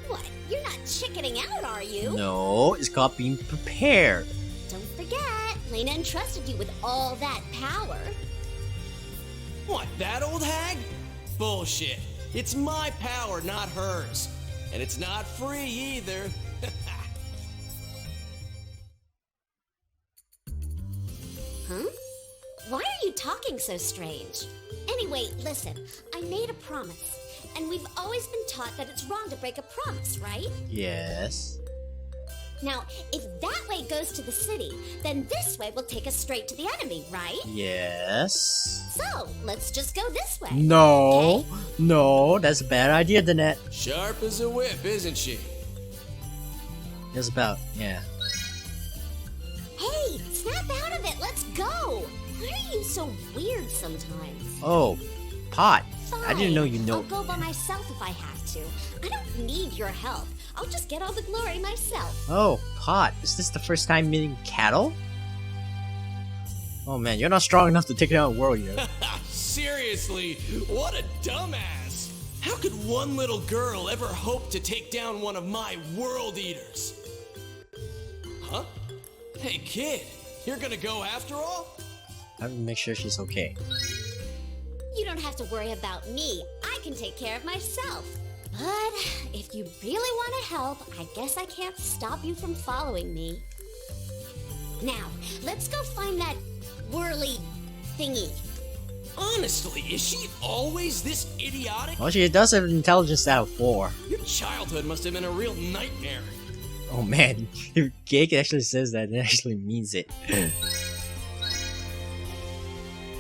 What? You're not chickening out, are you? No, it's called being prepared. Don't forget, Lena entrusted you with all that power. What, that old hag? Bullshit. It's my power, not hers. And it's not free either. Huh? Why are you talking so strange? Anyway, listen, I made a promise. And we've always been taught that it's wrong to break a promise, right? Yes. Now, if that way goes to the city, then this way will take us straight to the enemy, right? Yes. So, let's just go this way. No. Okay? No, that's a bad idea, Danette. Sharp as a whip, isn't she? Just about, yeah. Hey, snap out of it. Let's go. Why are you so weird sometimes? Oh, Pot. Fine. I didn't know you know. I'll go by myself if I have to. I don't need your help. I'll just get all the glory myself. Oh, Pot. Is this the first time meeting cattle? Oh man, you're not strong enough to take down a world yet. Seriously, what a dumbass! How could one little girl ever hope to take down one of my world eaters? Huh? Hey kid, you're gonna go after all? I have to make sure she's okay. You don't have to worry about me. I can take care of myself. But if you really want to help, I guess I can't stop you from following me. Now, let's go find that whirly thingy. Honestly, is she always this idiotic? Well, she does have an intelligence out of 4. Your childhood must have been a real nightmare. Oh man, if Gig actually says that, it actually means it.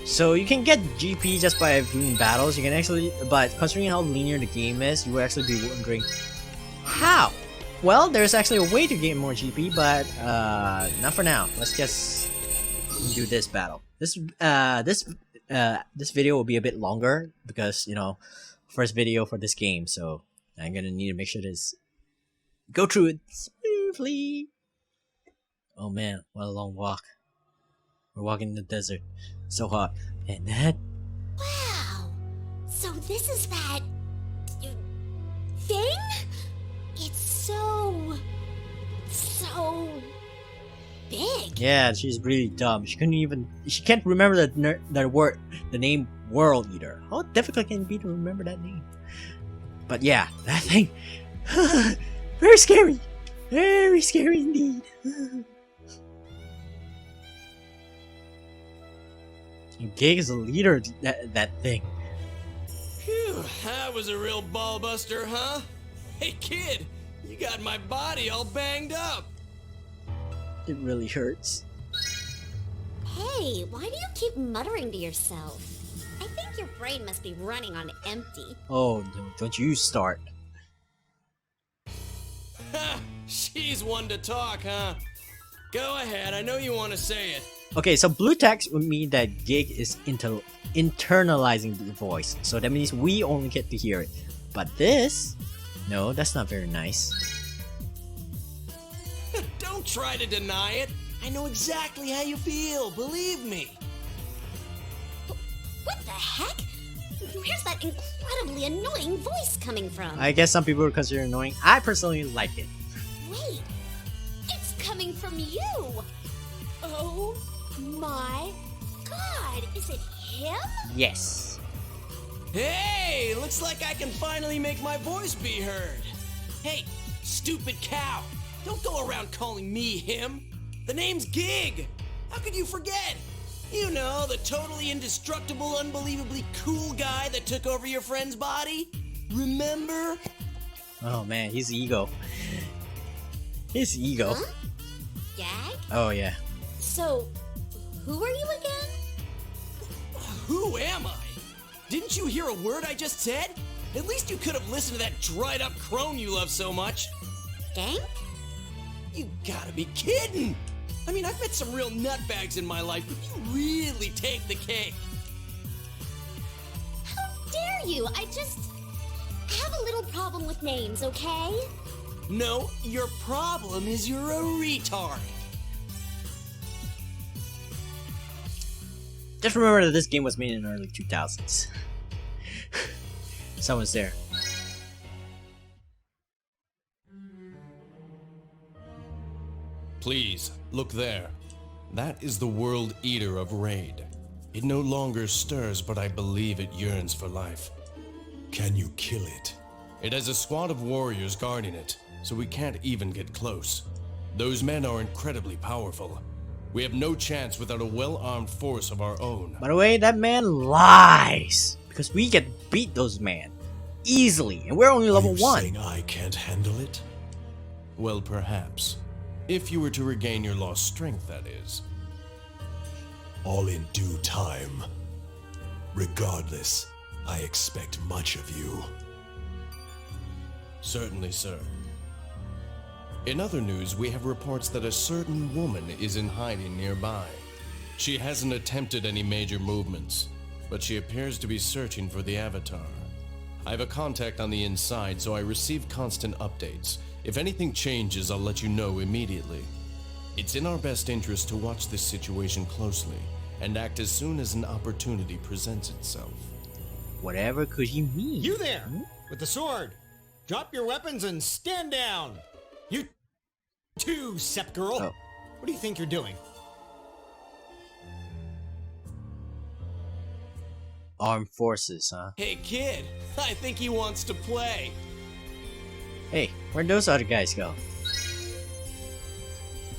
So you can get GP just by doing battles. You can actually, but considering how linear the game is, you will actually be wondering how. Well, there's actually a way to get more GP, but not for now. Let's just do this battle. This video will be a bit longer because, you know, first video for this game, so I'm gonna need to make sure this go through it smoothly. Oh man, what a long walk. We're walking in the desert. So hot. And that... Wow. So this is that... thing? It's so big. Yeah, she's really dumb. She can't remember the name World Eater. How difficult can it be to remember that name? But yeah, that thing... very scary. Very scary indeed. Gig is the leader of that thing. Phew, that was a real ballbuster, huh? Hey kid, you got my body all banged up. It really hurts. Hey, why do you keep muttering to yourself? I think your brain must be running on empty. Oh, don't you start. Ha! She's one to talk, huh? Go ahead, I know you want to say it. Okay, so blue text would mean that Gig is internalizing the voice. So that means we only get to hear it. But this... No, that's not very nice. Don't try to deny it. I know exactly how you feel, believe me. What the heck? Where's that incredibly annoying voice coming from? I guess some people would consider it annoying. I personally like it. Wait, it's coming from you! Oh my god, is it him? Yes. Hey, looks like I can finally make my voice be heard. Hey, stupid cow, don't go around calling me him. The name's Gig. How could you forget? You know, the totally indestructible, unbelievably cool guy that took over your friend's body? Remember? Oh man, his ego. His ego. Huh? Gag? Oh yeah. So, who are you again? Who am I? Didn't you hear a word I just said? At least you could have listened to that dried up crone you love so much. Gank? You gotta be kidding! I mean, I've met some real nutbags in my life, but you really take the cake. How dare you? I just have a little problem with names, okay? No, your problem is you're a retard. Just remember that this game was made in the early 2000s. Someone's there. Please, look there. That is the World Eater of Raid. It no longer stirs, but I believe it yearns for life. Can you kill it? It has a squad of warriors guarding it, so we can't even get close. Those men are incredibly powerful. We have no chance without a well-armed force of our own. By the way, that man lies! Because we get beat those men easily, and we're only level 1. Saying I can't handle it? Well, perhaps. If you were to regain your lost strength, that is. All in due time. Regardless, I expect much of you. Certainly, sir. In other news, we have reports that a certain woman is in hiding nearby. She hasn't attempted any major movements, but she appears to be searching for the Avatar. I have a contact on the inside, so I receive constant updates. If anything changes, I'll let you know immediately. It's in our best interest to watch this situation closely and act as soon as an opportunity presents itself. Whatever could he mean? You there, with the sword. Drop your weapons and stand down. You too, Sep girl. Oh. What do you think you're doing? Armed forces, huh? Hey kid, I think he wants to play. Hey, where'd those other guys go?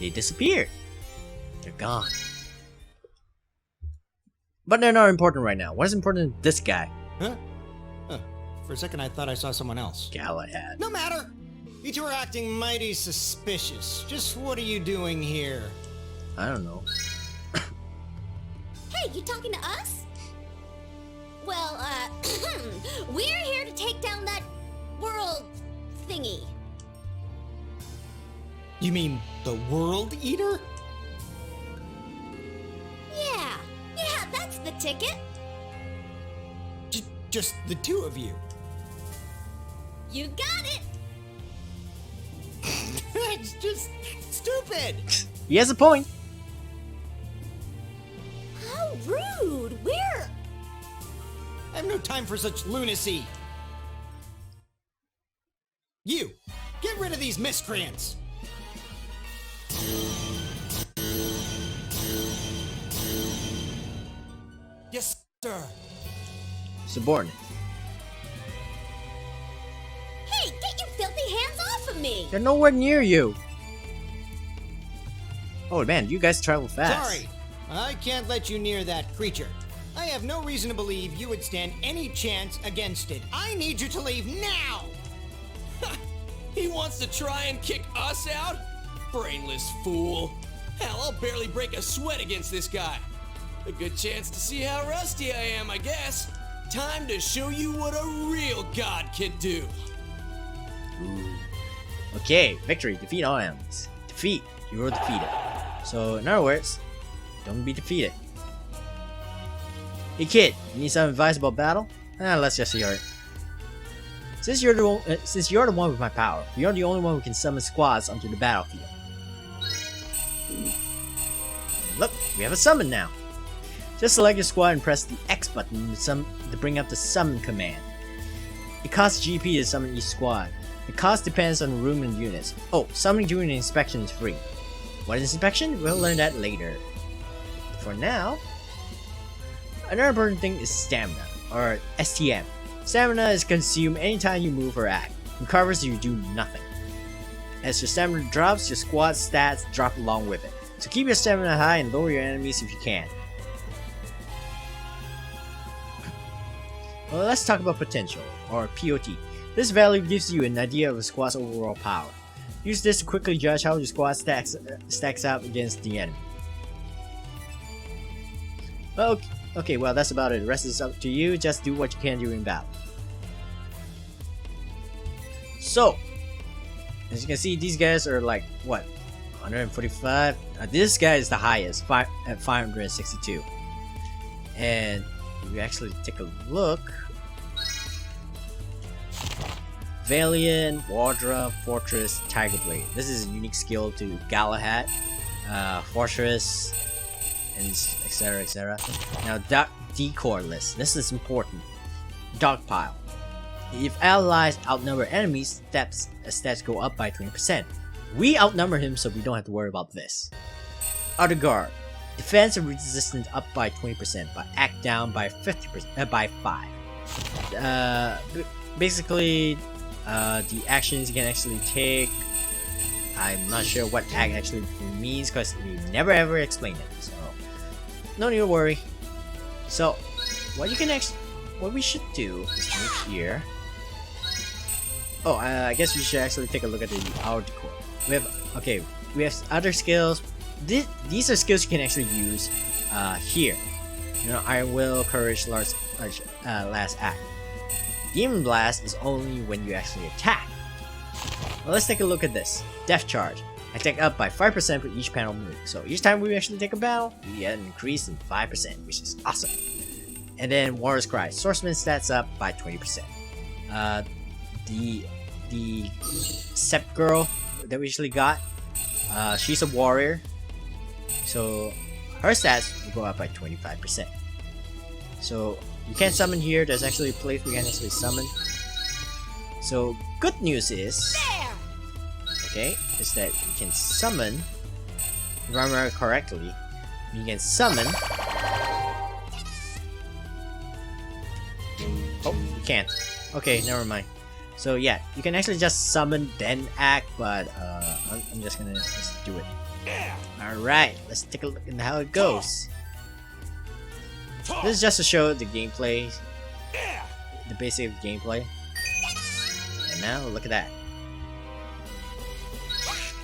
They disappeared. They're gone. But they're not important right now. What is important is this guy. Huh? For a second, I thought I saw someone else. Galahad. No matter! You two are acting mighty suspicious. Just what are you doing here? I don't know. Hey, you talking to us? Well, we're here to take down that world thingy. You mean the World Eater? Yeah, that's the ticket. Just the two of you. You got it. That's just stupid. He has a point. How rude. We're... I have no time for such lunacy. You, get rid of these miscreants. Yes, sir. Subordinate. Hey, get your filthy hands off of me. They're nowhere near you. Oh man, you guys travel fast. Sorry, I can't let you near that creature. I have no reason to believe you would stand any chance against it. I need you to leave now! He wants to try and kick us out? Brainless fool. Hell, I'll barely break a sweat against this guy. A good chance to see how rusty I am, I guess. Time to show you what a real god can do. Okay, victory. Defeat all enemies. Defeat. You were defeated. So, in other words, don't be defeated. Hey kid, you need some advice about battle? Let's just hear it. Since you're the one with my power, you're the only one who can summon squads onto the battlefield. Look, we have a summon now. Just select your squad and press the X button to bring up the summon command. It costs GP to summon each squad. The cost depends on the room and units. Oh, summoning during the inspection is free. What is inspection? We'll learn that later. For now, another important thing is stamina, or STM. Stamina is consumed anytime you move or act. Recovers you do nothing. As your stamina drops, your squad stats drop along with it. So keep your stamina high and lower your enemies if you can. Well, let's talk about potential, or POT. This value gives you an idea of a squad's overall power. Use this to quickly judge how your squad stacks up against the enemy. Well, okay, well that's about it. The rest is up to you. Just do what you can during battle. So, as you can see, these guys are like, what, 145? This guy is the highest, at 562. And if you actually take a look, Valiant, Wardra, Fortress, Tiger Blade. This is a unique skill to Galahad, Fortress, and etc. etc. Now, Decor list. This is important. Dogpile. If allies outnumber enemies, stats go up by 20%. We outnumber him, so we don't have to worry about this. Outer Guard. Defense and resistance up by 20%, but act down by 50%, by 5. Basically, the actions you can actually take. I'm not sure what act actually means because we never ever explained it, so no need to worry. So, what we should do is move here. Oh, I guess we should actually take a look at our decor. We have other skills. These are skills you can actually use here. You know, Iron Will, Courage, Last Act. Demon Blast is only when you actually attack. Well, let's take a look at this. Death Charge. Attack up by 5% for each panel move. So each time we actually take a battle, we get an increase in 5%, which is awesome. And then Warrior's Cry. Swordsman stats up by 20%. The Sept girl that we actually got, she's a warrior, so her stats will go up by 25%. So you can't summon here. There's actually a place we can actually summon. So good news is, okay, is that you can summon. If I remember correctly, you can summon. Oh, you can't. Okay, never mind. So yeah, you can actually just summon then act, but I'm just gonna just do it. Alright, let's take a look at how it goes. This is just to show the gameplay, the basic gameplay. And now look at that.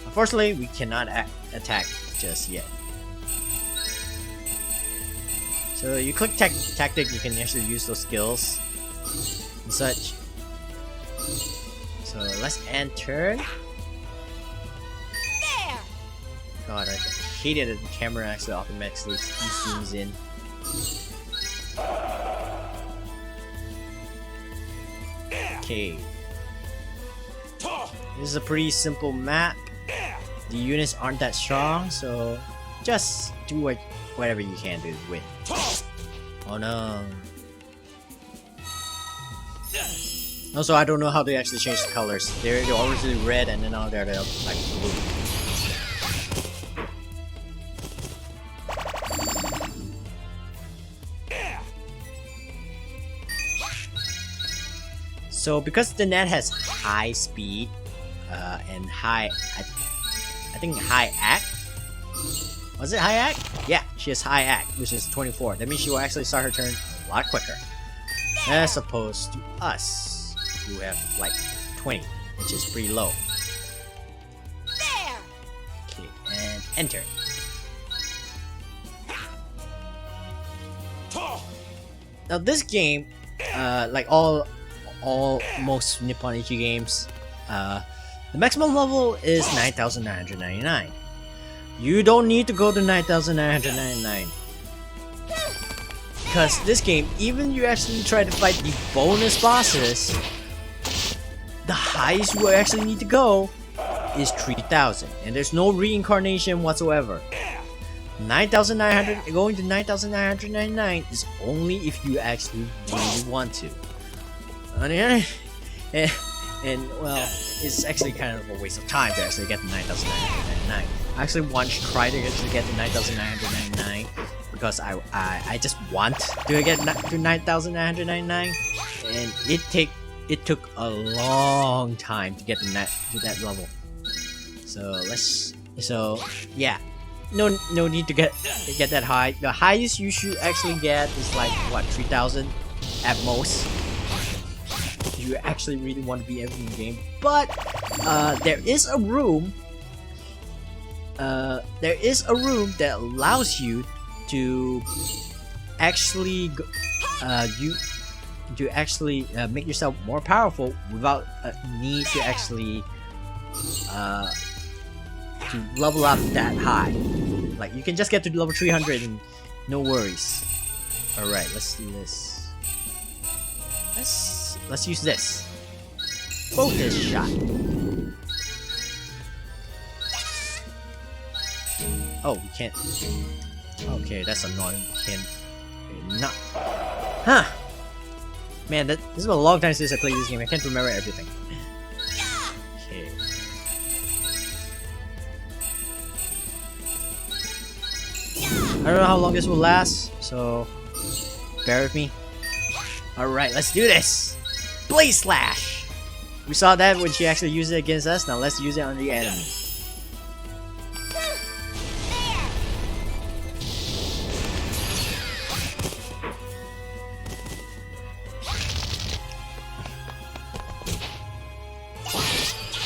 Unfortunately, we cannot attack just yet. So you click tactic, you can actually use those skills and such. So let's enter. There! God, I hated it. The camera actually automatically zooms in. Okay. This is a pretty simple map. The units aren't that strong, so just do whatever you can to win. Oh no. Also, I don't know how they actually change the colors. They're originally red and then now they're like blue. So because the net has high speed and high, I think high act. Was it high act? Yeah, she has high act, which is 24. That means she will actually start her turn a lot quicker, as opposed to us, who have like 20, which is pretty low. There! Okay, and enter. Now this game, like most Nippon Ichi games, the maximum level is 9,999. You don't need to go to 9,999. Because this game, even you actually try to fight the bonus bosses, the highest you actually need to go is 3,000. And there's no reincarnation whatsoever. 9,900, going to 9,999 is only if you actually really want to. And well, it's actually kind of a waste of time to actually get the 9,999. I actually once tried to get the 9,999 because I just want to get to 9,999, and it took a long time to get to that level. So yeah, no need to get that high. The highest you should actually get is like what, 3,000 at most. You actually really want to be in the game, but there is a room that allows you to actually make yourself more powerful without a need to actually to level up that high. Like you can just get to level 300 and no worries. All right, let's do this. Let's use this. Focus shot. Oh, we can't. Okay, that's annoying. Can't. Not. Huh. Man, this is a long time since I played this game. I can't remember everything. Okay. I don't know how long this will last, so bear with me. Alright, let's do this! Blaze Slash! We saw that when she actually used it against us, now let's use it on the enemy.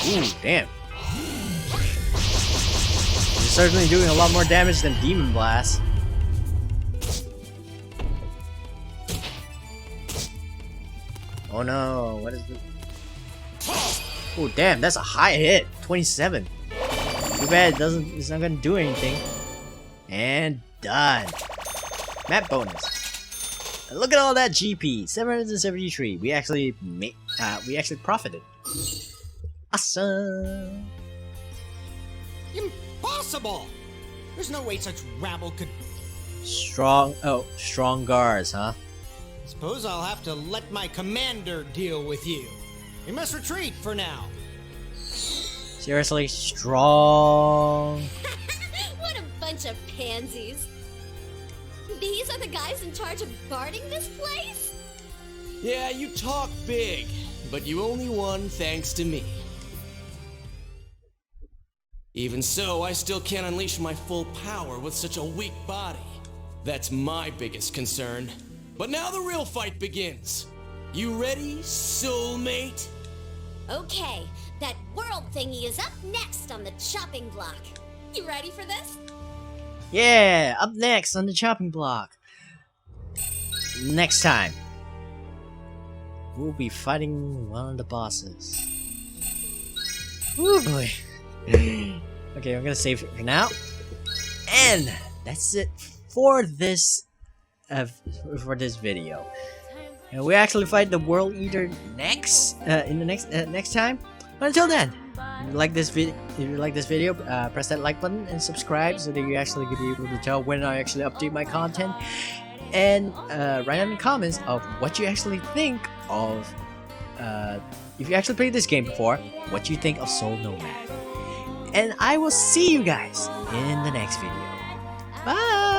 Ooh, damn. She's certainly doing a lot more damage than Demon Blast. Oh no, what is it? Oh damn, that's a high hit. 27. Too bad it's not gonna do anything. And done. Map bonus. And look at all that GP. 773. We actually profited. Awesome. Impossible! There's no way such rabble could... Strong guards, huh? Suppose I'll have to let my commander deal with you. We must retreat for now. Seriously, strong. What a bunch of pansies. These are the guys in charge of guarding this place? Yeah, you talk big, but you only won thanks to me. Even so, I still can't unleash my full power with such a weak body. That's my biggest concern. But now the real fight begins. You ready, soulmate? Okay, that world thingy is up next on the chopping block. You ready for this? Yeah, up next on the chopping block. Next time, we'll be fighting one of the bosses. Oh boy. Okay, I'm gonna save it for now. And that's it for this video. And we actually fight the World Eater next in the next time. But until then, if you like this video, press that like button and subscribe so that you actually be able to tell when I actually update my content. And write down in the comments of what you actually think of if you actually played this game before, what you think of Soul Nomad. And I will see you guys in the next video. Bye!